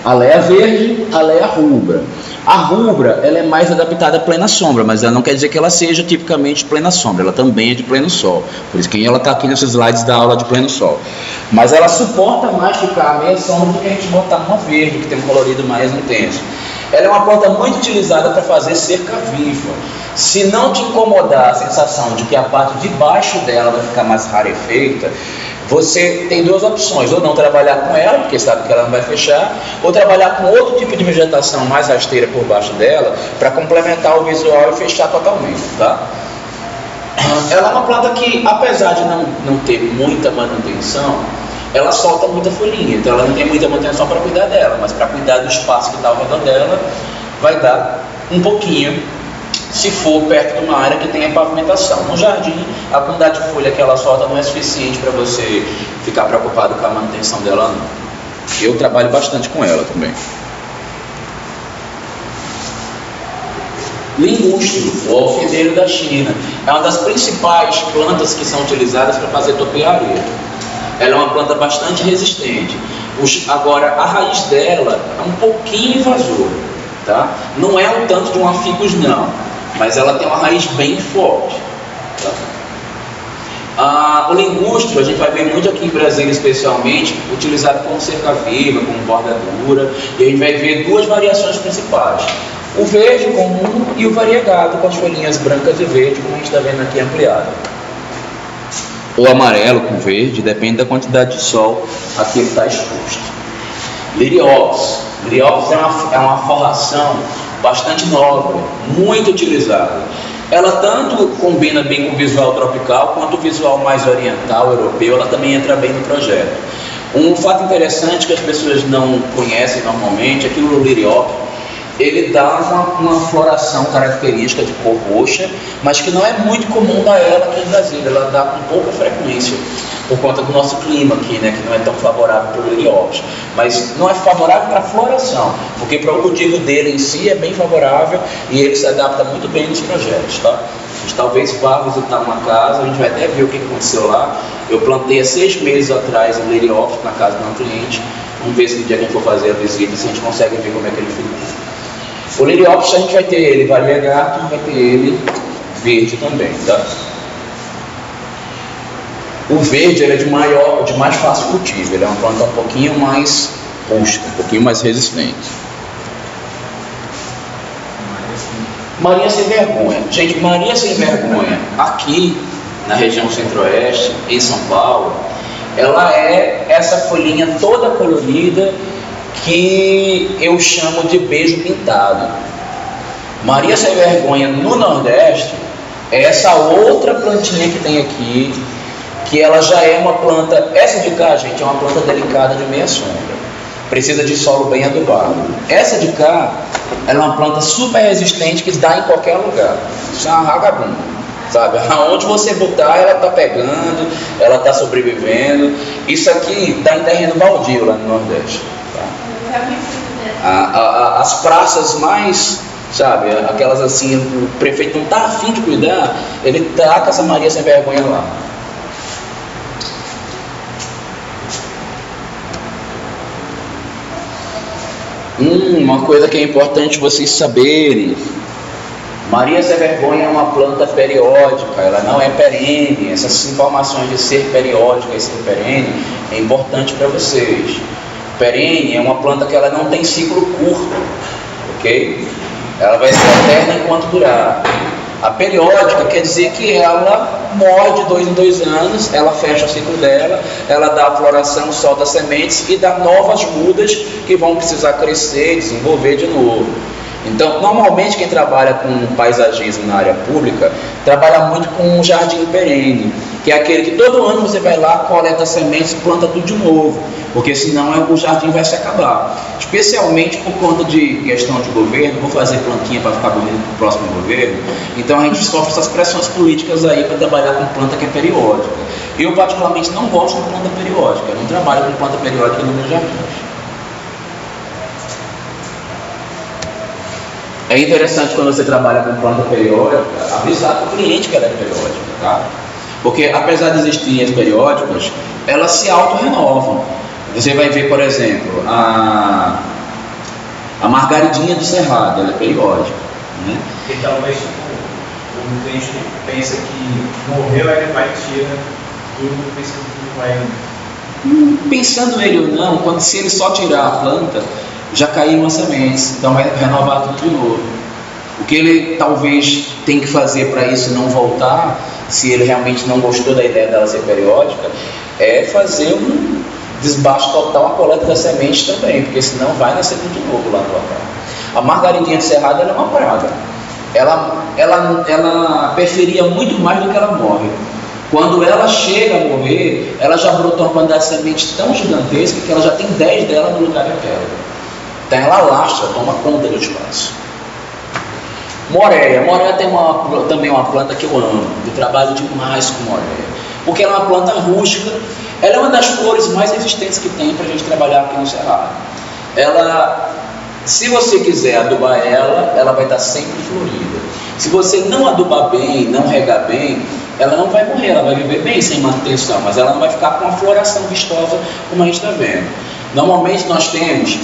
A Leia verde, a Leia rubra. A rubra, ela é mais adaptada à plena sombra, mas ela não quer dizer que ela seja tipicamente plena sombra, ela também é de pleno sol. Por isso que ela está aqui nesses slides da aula de pleno sol. Mas ela suporta mais ficar à meia sombra do que a gente botar uma verde, que tem um colorido mais intenso. Ela é uma planta muito utilizada para fazer cerca viva. Se não te incomodar a sensação de que a parte de baixo dela vai ficar mais rarefeita, você tem 2 opções: ou não trabalhar com ela, porque sabe que ela não vai fechar, ou trabalhar com outro tipo de vegetação mais rasteira por baixo dela, para complementar o visual e fechar totalmente, tá? Ela é uma planta que, apesar de não ter muita manutenção, ela solta muita folhinha, então ela não tem muita manutenção para cuidar dela, mas para cuidar do espaço que está ao redor dela, vai dar um pouquinho, se for perto de uma área que tenha pavimentação. No jardim, a quantidade de folha que ela solta não é suficiente para você ficar preocupado com a manutenção dela, não. Eu trabalho bastante com ela também. Lingustro, o alfineiro da China, é uma das principais plantas que são utilizadas para fazer topiaria. Ela é uma planta bastante resistente. Agora, a raiz dela é um pouquinho invasora, tá? Não é um tanto de uma ficus, não, mas ela tem uma raiz bem forte, tá? O lingustro, a gente vai ver muito aqui em Brasília especialmente, utilizado como cerca-viva, como bordadura, e a gente vai ver 2 variações principais: o verde comum e o variegado, com as folhinhas brancas e verde, como a gente está vendo aqui ampliado. Ou amarelo com verde, depende da quantidade de sol a que ele está exposto. Liriopsis. Liriopsis é uma forração bastante nobre, muito utilizada. Ela tanto combina bem com o visual tropical, quanto o visual mais oriental, europeu, ela também entra bem no projeto. Um fato interessante que as pessoas não conhecem normalmente é que o liriópsis, ele dá uma floração característica de cor roxa, mas que não é muito comum dar ela aqui em Brasília. Ela dá com pouca frequência, por conta do nosso clima aqui, né, que não é tão favorável para o liriópsis. Mas não é favorável para a floração, porque para o cultivo dele em si é bem favorável e ele se adapta muito bem nos projetos, tá? A gente talvez vá visitar uma casa, a gente vai até ver o que aconteceu lá. Eu plantei há 6 meses atrás um liriópsis na casa de um cliente. Vamos ver se no dia que a gente for fazer a visita, se a gente consegue ver como é que ele ficou. O liriópsis a gente vai ter ele variegado e vai ter ele verde também, tá? O verde ele é de mais fácil cultivo, ele é uma planta um pouquinho mais rústica, um pouquinho mais resistente. Maria Sem Vergonha. Gente, Maria Sem Vergonha, aqui na região centro-oeste, em São Paulo, ela é essa folhinha toda colorida que eu chamo de beijo pintado. Maria Sem Vergonha no Nordeste é essa outra plantinha que tem aqui, que ela já é uma planta, essa de cá, gente, é uma planta delicada de meia sombra, precisa de solo bem adubado. Essa de cá, ela é uma planta super resistente que dá em qualquer lugar, isso é uma vagabunda, sabe? Aonde você botar, ela está pegando, ela está sobrevivendo. Isso aqui dá em terreno baldio lá no Nordeste, tá? As praças mais, sabe, aquelas assim, o prefeito não está afim de cuidar, ele taca essa Maria Sem Vergonha lá. Uma coisa que é importante vocês saberem: Maria Sem Vergonha é uma planta periódica, ela não é perene. Essas informações de ser periódica e ser perene é importante para vocês. Perene é uma planta que ela não tem ciclo curto, ok? Ela vai ser eterna enquanto durar. A periódica quer dizer que ela morre de 2 em 2 anos, ela fecha o ciclo dela, ela dá a floração, solta as sementes e dá novas mudas que vão precisar crescer, desenvolver de novo. Então, normalmente quem trabalha com paisagismo na área pública trabalha muito com um jardim perene, que é aquele que todo ano você vai lá, coleta sementes e planta tudo de novo, porque senão o jardim vai se acabar. Especialmente por conta de questão de governo, vou fazer plantinha para ficar bonito para o próximo governo, então a gente sofre essas pressões políticas aí para trabalhar com planta que é periódica. Eu particularmente não gosto de planta periódica, eu não trabalho com planta periódica no meu jardim. É interessante quando você trabalha com planta periódica, avisar para o cliente que ela é periódica, tá? Porque apesar de existirem as periódicas, elas se auto-renovam. Você vai ver, por exemplo, a margaridinha do cerrado, ela é periódica, né? Porque talvez o cliente pensa que morreu, ele vai tirar tudo, pensando que vai... Pensando ele ou não, se ele só tirar a planta, já caíram as sementes, então vai renovar tudo de novo. O que ele talvez tem que fazer para isso não voltar, se ele realmente não gostou da ideia dela ser periódica, é fazer um desbaste total, a coleta das sementes também, porque senão vai nascer tudo de novo lá no local. A margaridinha de cerrado, ela é uma praga. Ela preferia muito mais do que ela morre. Quando ela chega a morrer, ela já brotou uma quantidade de sementes tão gigantesca que ela já tem 10 dela no lugar daquela. Então ela lastra, toma conta do espaço. Moréia. Moréia tem também uma planta que eu amo. Eu trabalho demais com moréia. Porque ela é uma planta rústica. Ela é uma das flores mais resistentes que tem para a gente trabalhar aqui no Cerrado. Ela, se você quiser adubar ela vai estar sempre florida. Se você não adubar bem, não regar bem, ela não vai morrer, ela vai viver bem sem manutenção, mas ela não vai ficar com uma floração vistosa como a gente está vendo. Normalmente nós temos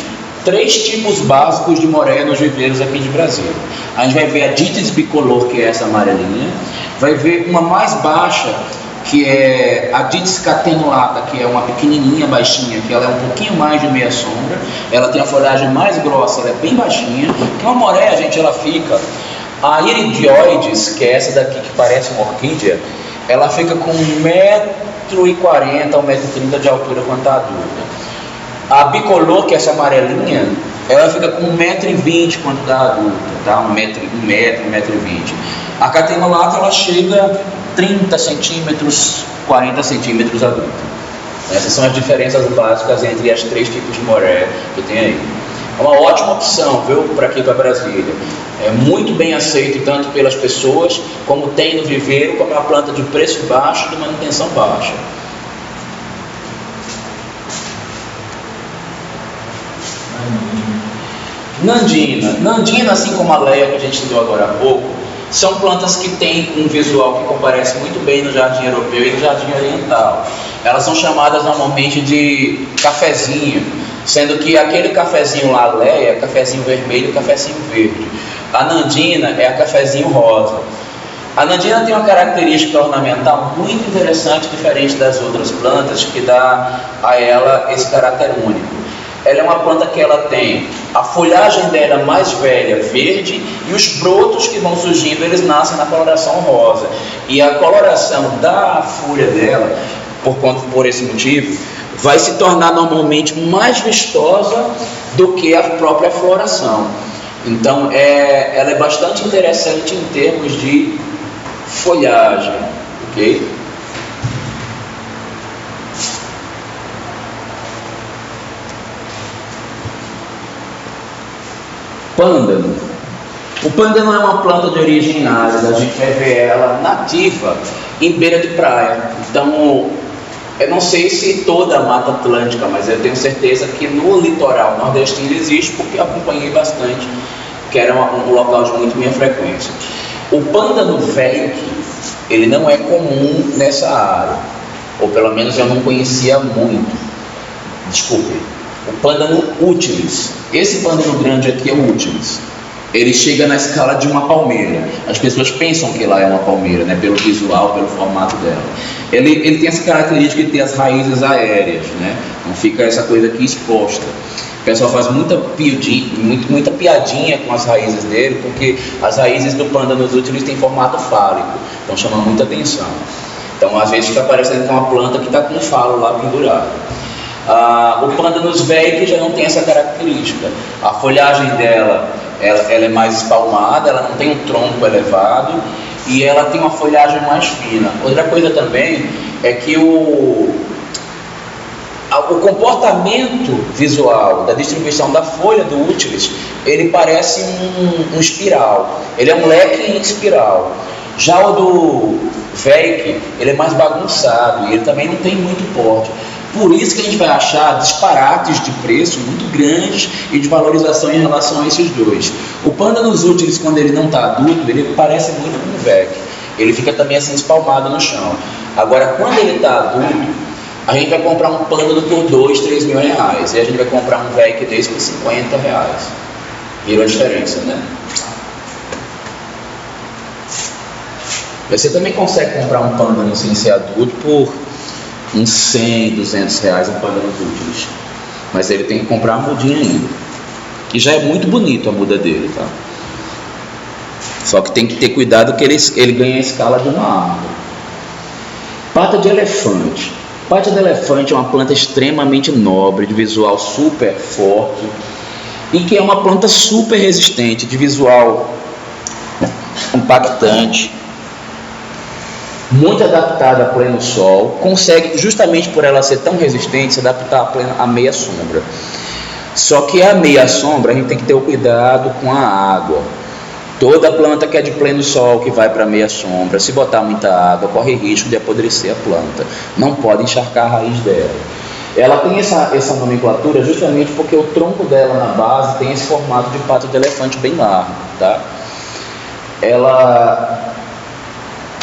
3 tipos básicos de moréia nos viveiros aqui de Brasília. A gente vai ver a Dites bicolor, que é essa amarelinha, vai ver uma mais baixa, que é a Dites catenulata, que é uma pequenininha, baixinha, que ela é um pouquinho mais de meia sombra, ela tem a folhagem mais grossa, ela é bem baixinha, que uma moréia, gente, ela fica... A iridioides, que é essa daqui que parece uma orquídea, ela fica com 1,40 m a 1,30 m de altura quando está adulta. A bicolor, que é essa amarelinha, ela fica com 1,20 m quando está adulta, tá? 1 metro, 1,20 m. A catenulata, ela chega a 30 centímetros, 40 centímetros adulta. Essas são as diferenças básicas entre as 3 tipos de moréia que tem aí. É uma ótima opção, viu, para aqui para Brasília. É muito bem aceito tanto pelas pessoas, como tem no viveiro, como é uma planta de preço baixo e de manutenção baixa. Nandina. Nandina, assim como a Leia que a gente deu agora há pouco, são plantas que têm um visual que comparece muito bem no jardim europeu e no jardim oriental. Elas são chamadas normalmente de cafezinho, sendo que aquele cafezinho lá, a Leia, é cafezinho vermelho e cafezinho verde. A Nandina é a cafezinho rosa. A Nandina tem uma característica ornamental muito interessante, diferente das outras plantas, que dá a ela esse caráter único. ela é uma planta que ela tem a folhagem dela mais velha, verde, e os brotos que vão surgindo, eles nascem na coloração rosa. E a coloração da folha dela, por esse motivo, vai se tornar normalmente mais vistosa do que a própria floração. Então, ela é bastante interessante em termos de folhagem, ok? Pândano. O pândano é uma planta de origem árida, a gente vai ver ela nativa em beira de praia. Então, eu não sei se toda a Mata Atlântica, mas eu tenho certeza que no litoral nordestino existe, porque eu acompanhei bastante, que era um local de muito minha frequência. O pândano velho, ele não é comum nessa área, ou pelo menos eu não conhecia muito. Desculpe. O pândano utilis. Esse pândano grande aqui é o utilis. Ele chega na escala de uma palmeira. As pessoas pensam que lá é uma palmeira, né? Pelo visual, pelo formato dela. Ele tem essa característica de ter as raízes aéreas, né? Não fica essa coisa aqui exposta. O pessoal faz muita piadinha com as raízes dele, porque as raízes do pândano utilis têm formato fálico, então chama muita atenção. Então às vezes fica parecendo que é uma planta que está com um falo lá pendurado. O pândanus velho já não tem essa característica. A folhagem dela, ela é mais espalmada, ela não tem um tronco elevado e ela tem uma folhagem mais fina. Outra coisa também é que o comportamento visual da distribuição da folha do utilis, ele parece um espiral. Ele é um leque em espiral. Já o do Veik, ele é mais bagunçado e ele também não tem muito porte. Por isso que a gente vai achar disparates de preço muito grandes e de valorização em relação a esses dois. O pândanus utilis, quando ele não está adulto, ele parece muito com o Veik. Ele fica também assim espalmado no chão. Agora, quando ele está adulto, a gente vai comprar um pândano por 2, 3 mil reais. E a gente vai comprar um Veik desse por 50 reais. Viram a diferença, né? Você também consegue comprar um pândano sem ser adulto por uns 100, 200 reais, um pândano utilis. Mas ele tem que comprar a mudinha ainda. E já é muito bonito a muda dele, tá? Só que tem que ter cuidado que ele ganha a escala de uma árvore. Pata de elefante. Pata de elefante é uma planta extremamente nobre, de visual super forte, e que é uma planta super resistente, de visual impactante, muito adaptada a pleno sol, consegue, justamente por ela ser tão resistente, se adaptar à meia sombra. Só que a meia sombra a gente tem que ter o cuidado com a água. Toda planta que é de pleno sol, que vai para a meia sombra, se botar muita água, corre risco de apodrecer a planta. Não pode encharcar a raiz dela. Ela tem essa nomenclatura justamente porque o tronco dela na base tem esse formato de pata de elefante bem largo, tá? Ela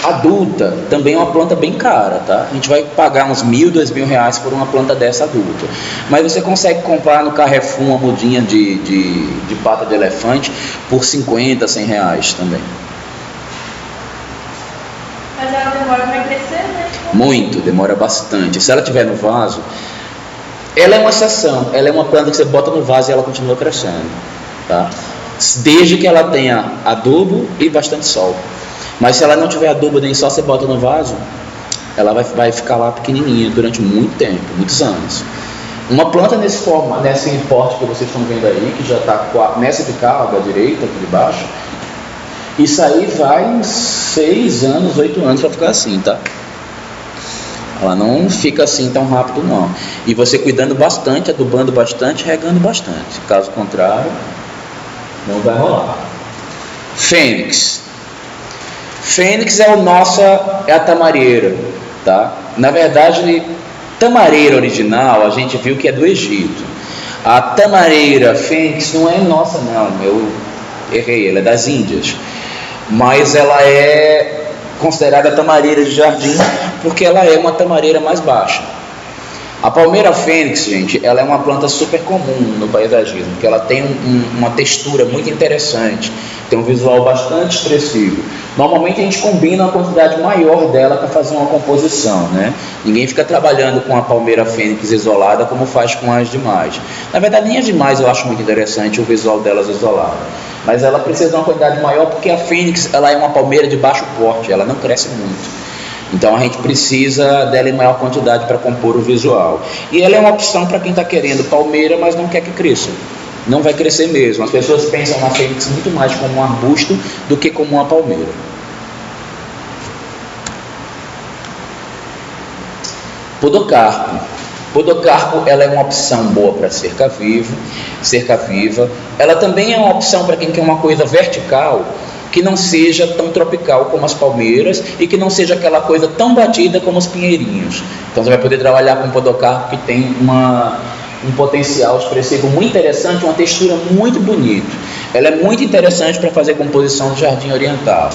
adulta também é uma planta bem cara, tá? A gente vai pagar uns 1.000, 2.000 reais por uma planta dessa adulta. Mas você consegue comprar no Carrefour uma mudinha de pata de elefante por 50, 100 reais também. Mas ela demora para crescer, né? Muito, demora bastante. Se ela estiver no vaso, ela é uma exceção. Ela é uma planta que você bota no vaso e ela continua crescendo, tá? Desde que ela tenha adubo e bastante sol. Mas se ela não tiver adubo nem só você bota no vaso, ela vai ficar lá pequenininha durante muito tempo, muitos anos. Uma planta nesse porte que vocês estão vendo aí, que já está nessa de cá, da direita, aqui de baixo, isso aí vai uns 6 anos, 8 anos para ficar assim, tá? Ela não fica assim tão rápido não. E você cuidando bastante, adubando bastante, regando bastante. Caso contrário, não vai rolar. Fênix. Fênix é a tamareira, tá? Na verdade, tamareira original a gente viu que é do Egito. A tamareira fênix não é nossa não, eu errei, ela é das Índias. Mas ela é considerada tamareira de jardim porque ela é uma tamareira mais baixa. A palmeira fênix, gente, ela é uma planta super comum no paisagismo, porque ela tem uma textura muito interessante. tem um visual bastante expressivo. Normalmente a gente combina uma quantidade maior dela para fazer uma composição, né? Ninguém fica trabalhando com a palmeira fênix isolada como faz com as demais. Na verdade, nem as demais eu acho muito interessante o visual delas isolado, mas ela precisa de uma quantidade maior porque a fênix ela é uma palmeira de baixo porte, ela não cresce muito. Então a gente precisa dela em maior quantidade para compor o visual. E ela é uma opção para quem está querendo palmeira, mas não quer que cresça. Não vai crescer mesmo. As pessoas pensam na fênix muito mais como um arbusto do que como uma palmeira. Podocarpo. Podocarpo ela é uma opção boa para cerca viva. Ela também é uma opção para quem quer uma coisa vertical, que não seja tão tropical como as palmeiras e que não seja aquela coisa tão batida como os pinheirinhos. Então você vai poder trabalhar com podocarpo que tem um potencial expressivo muito interessante, uma textura muito bonita. Ela é muito interessante para fazer composição do jardim oriental.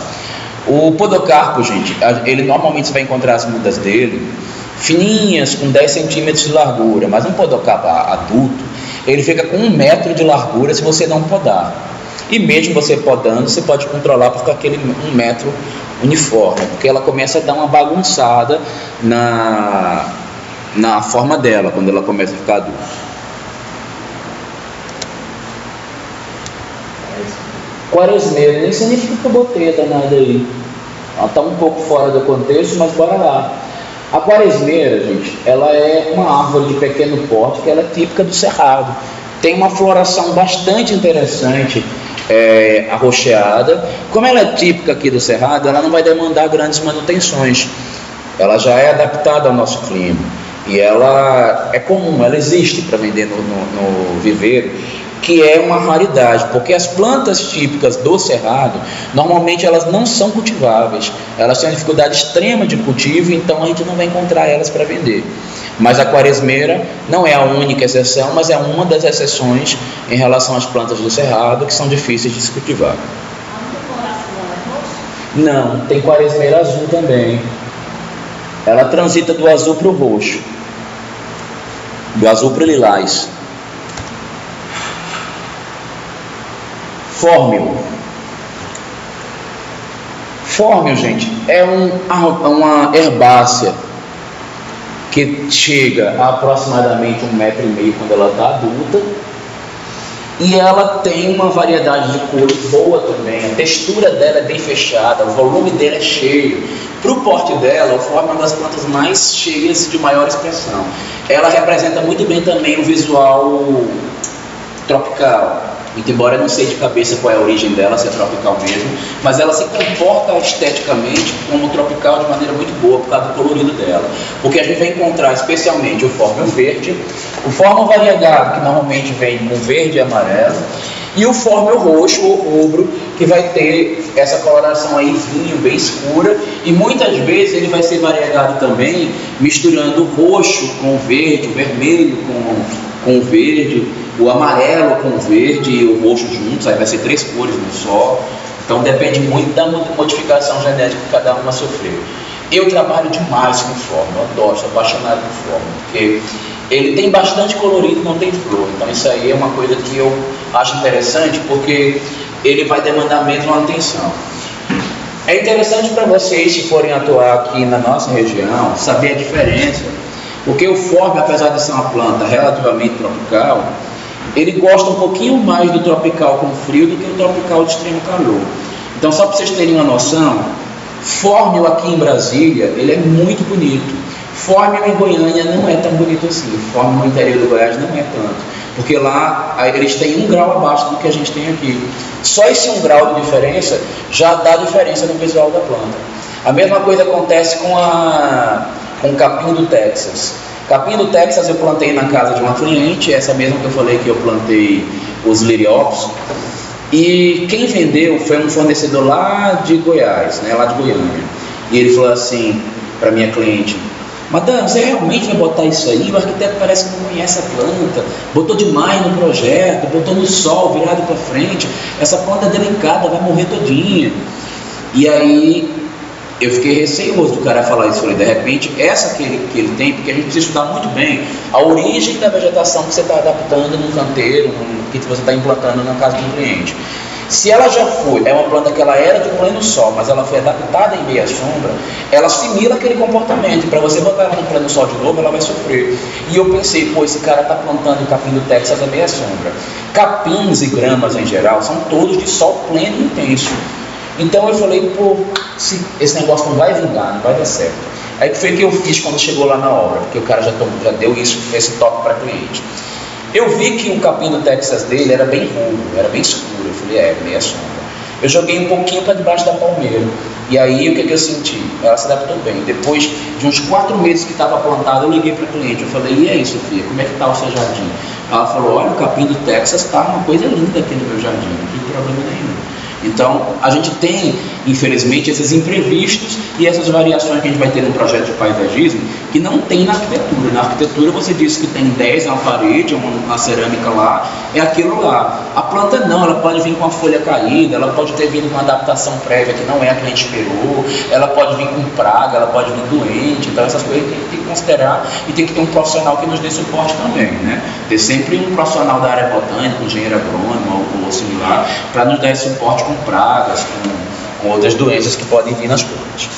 O podocarpo, gente, ele normalmente você vai encontrar as mudas dele fininhas, com 10 centímetros de largura, mas um podocarpo adulto, ele fica com 1 metro de largura se você não podar. E mesmo você podando, você pode controlar para ficar aquele 1 metro uniforme, porque ela começa a dar uma bagunçada na forma dela, quando ela começa a ficar adulta. Quaresmeira, nem significa que eu botei a danada aí. Ela está um pouco fora do contexto, mas bora lá. A quaresmeira, gente, ela é uma árvore de pequeno porte, que ela é típica do cerrado. Tem uma floração bastante interessante, arroxeada. Como ela é típica aqui do cerrado, ela não vai demandar grandes manutenções. Ela já é adaptada ao nosso clima. E ela é comum, ela existe para vender no viveiro, que é uma raridade, porque as plantas típicas do cerrado, normalmente elas não são cultiváveis, elas têm uma dificuldade extrema de cultivo, então a gente não vai encontrar elas para vender. Mas a quaresmeira não é a única exceção, mas é uma das exceções em relação às plantas do cerrado que são difíceis de se cultivar. Não, tem quaresmeira azul também. Ela transita do azul para o roxo, do azul para o lilás. Fórmio. Fórmio, gente, é uma herbácea que chega a aproximadamente 1,5 metro quando ela está adulta. E ela tem uma variedade de cores boa também. A textura dela é bem fechada, o volume dela é cheio. Para o porte dela, o fórmio é uma das plantas mais cheias de maior expressão. Ela representa muito bem também o visual tropical. Muito embora eu não sei de cabeça qual é a origem dela, se é tropical mesmo, mas ela se comporta esteticamente como tropical de maneira muito boa por causa do colorido dela. Porque a gente vai encontrar especialmente o fórmio verde, o fórmio variegado, que normalmente vem com verde e amarelo, e o fórmio roxo ou rubro, que vai ter essa coloração aí vinho, bem escura, e muitas vezes ele vai ser variegado também, misturando o roxo com o verde, o vermelho com o verde, o amarelo com o verde e o roxo juntos, aí vai ser 3 cores no só. Então depende muito da modificação genética que cada uma sofreu. Eu trabalho demais com fórmio, eu adoro, sou apaixonado por fórmio, porque ele tem bastante colorido e não tem flor. Então isso aí é uma coisa que eu acho interessante, porque ele vai demandar menos manutenção. É interessante para vocês, se forem atuar aqui na nossa região, saber a diferença, porque o fórmio, apesar de ser uma planta relativamente tropical, ele gosta um pouquinho mais do tropical com frio do que o tropical de extremo calor. Então, só para vocês terem uma noção, fórmio aqui em Brasília, ele é muito bonito. Fórmio em Goiânia não é tão bonito assim. Fórmio no interior do Goiás não é tanto, porque lá eles têm 1 grau abaixo do que a gente tem aqui. Só esse 1 grau de diferença já dá diferença no visual da planta. A mesma coisa acontece com o capim do Texas. Capim do Texas eu plantei na casa de uma cliente, essa mesma que eu falei que eu plantei os liriópsis, e quem vendeu foi um fornecedor lá de Goiás, né, lá de Goiânia. E ele falou assim para minha cliente: madame, você realmente vai botar isso aí? O arquiteto parece que não conhece a planta, botou demais no projeto, botou no sol, virado para frente, essa planta é delicada, vai morrer todinha. E aí eu fiquei receoso do cara falar isso. Falei, de repente, essa que ele tem, porque a gente precisa estudar muito bem a origem da vegetação que você está adaptando num canteiro, que você está implantando na casa de um cliente. Se ela já foi, é uma planta que ela era de pleno sol, mas ela foi adaptada em meia sombra, ela assimila aquele comportamento. Para você botar ela no pleno sol de novo, ela vai sofrer. E eu pensei, pô, esse cara está plantando capim do Texas a meia sombra. Capins e gramas em geral são todos de sol pleno e intenso. Então eu falei, pô, esse negócio não vai vingar, não vai dar certo. Aí que foi o que eu fiz quando chegou lá na obra, porque o cara já deu esse toque para cliente. Eu vi que o capim do Texas dele era bem rubro, era bem escuro. Eu falei, meia sombra. Eu joguei um pouquinho para debaixo da palmeira. E aí o que eu senti? Ela se adaptou bem. Depois de uns 4 meses que estava plantada, eu liguei para a cliente. Eu falei, e aí, Sofia, como é que está o seu jardim? Ela falou, olha, o capim do Texas está uma coisa linda aqui no meu jardim, não tem problema nenhum. Então, a gente tem, infelizmente, esses imprevistos e essas variações que a gente vai ter no projeto de paisagismo que não tem na arquitetura. Na arquitetura você disse que tem 10 na parede, uma cerâmica lá, é aquilo lá. A planta não, ela pode vir com a folha caída, ela pode ter vindo com uma adaptação prévia que não é a que a gente esperou, ela pode vir com praga, ela pode vir doente. Então essas coisas tem que considerar e tem que ter um profissional que nos dê suporte também, né? Ter sempre um profissional da área botânica, um engenheiro agrônomo ou similar, para nos dar esse suporte com pragas, com outras doenças que podem vir nas plantas.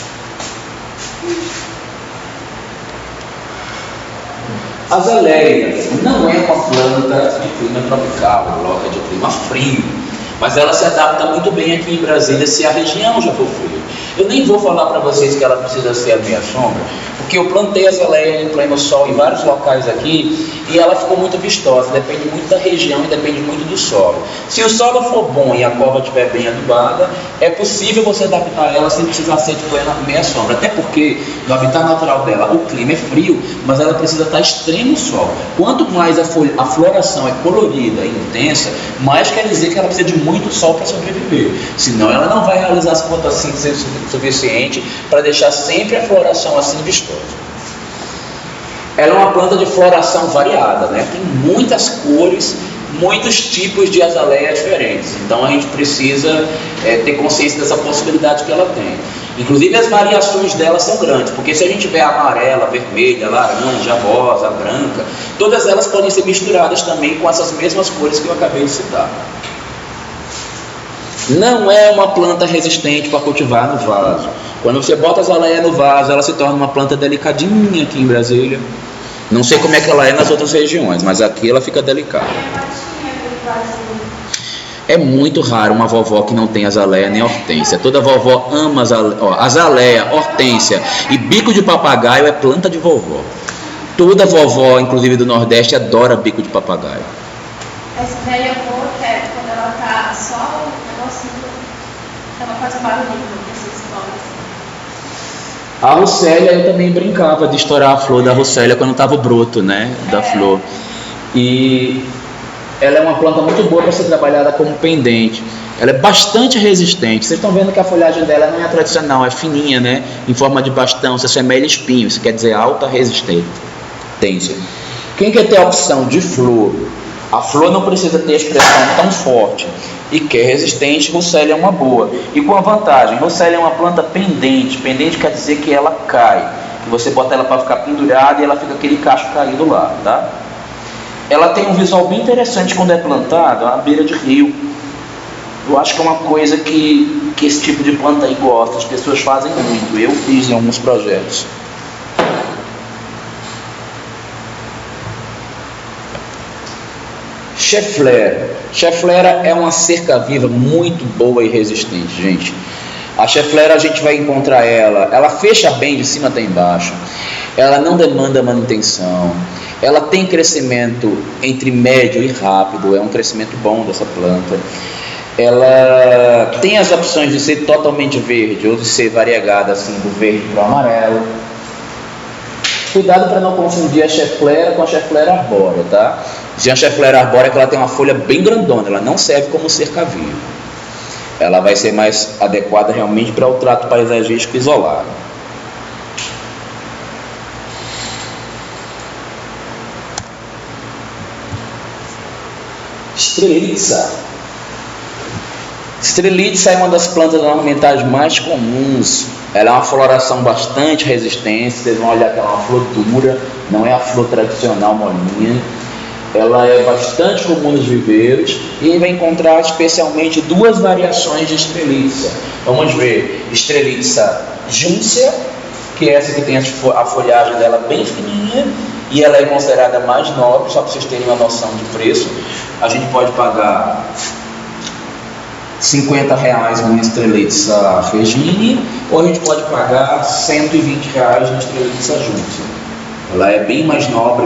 Azaleia não é uma planta de clima tropical, loca de clima frio, mas ela se adapta muito bem aqui em Brasília se a região já for fria. Eu nem vou falar para vocês que ela precisa ser a meia sombra, porque eu plantei a azaleia em pleno sol em vários locais aqui e ela ficou muito vistosa. Depende muito da região e depende muito do solo. Se o solo for bom e a cova estiver bem adubada, é possível você adaptar ela sem precisar ser de plena meia sombra. Até porque no habitat natural dela o clima é frio, mas ela precisa estar extremo sol. Quanto mais a floração é colorida e intensa, mais quer dizer que ela precisa de muito sol para sobreviver. Senão ela não vai realizar as fotossíntese suficiente para deixar sempre a floração assim vistosa. Ela é uma planta de floração variada, né? Tem muitas cores, muitos tipos de azaleia diferentes. Então a gente precisa ter consciência dessa possibilidade que ela tem. Inclusive as variações dela são grandes, porque se a gente tiver amarela, vermelha, laranja, rosa, branca, todas elas podem ser misturadas também com essas mesmas cores que eu acabei de citar. Não é uma planta resistente para cultivar no vaso. Quando você bota a azaleia no vaso, ela se torna uma planta delicadinha aqui em Brasília. Não sei como é que ela é nas outras regiões, mas aqui ela fica delicada. É muito raro uma vovó que não tem azaleia nem hortênsia. Toda vovó ama azaleia, hortênsia e bico de papagaio é planta de vovó. Toda vovó, inclusive do Nordeste, adora bico de papagaio. Essa velha boa que é quando ela tá só o negocinho, ela faz um barulhinho, essas flores. A Russélia, eu também brincava de estourar a flor da Russélia quando estava o broto, né, da flor. E ela é uma planta muito boa para ser trabalhada como pendente. Ela é bastante resistente. Vocês estão vendo que a folhagem dela não é tradicional, é fininha, né, em forma de bastão, se assemelha a espinho, isso quer dizer alta resistência. Quem quer ter a opção de flor, a flor não precisa ter expressão tão forte e quer resistente, Russélia é uma boa. E com a vantagem, Russélia é uma planta pendente. Pendente quer dizer que ela cai, que você bota ela para ficar pendurada e ela fica aquele cacho caído lá, tá? Ela tem um visual bem interessante quando é plantada à beira de rio. Eu acho que é uma coisa que esse tipo de planta aí gosta, as pessoas fazem muito. Eu fiz em alguns projetos. Cheflera é uma cerca-viva muito boa e resistente, gente. A cheflera a gente vai encontrar ela fecha bem de cima até embaixo, ela não demanda manutenção, ela tem crescimento entre médio e rápido, é um crescimento bom dessa planta. Ela tem as opções de ser totalmente verde ou de ser variegada assim do verde para o amarelo. Cuidado para não confundir a cheflera com a cheflera arbórea, tá? Se a cheflera arbórea que ela tem uma folha bem grandona, ela não serve como cerca-viva. Ela vai ser mais adequada realmente para o trato paisagístico isolado. Strelitsa. Strelitsa é uma das plantas ornamentais mais comuns. Ela é uma floração bastante resistente. Vocês vão olhar que ela é uma flor dura, não é a flor tradicional molinha. ela é bastante comum nos viveiros e vai encontrar especialmente duas variações de estrelitza. Vamos ver, estrelitza júncia, que é essa que tem a folhagem dela bem fininha e ela é considerada mais nobre, só para vocês terem uma noção de preço. A gente pode pagar R$50 numa estrelitza Regine, ou a gente pode pagar R$120 na estrelitza júncia. Ela é bem mais nobre,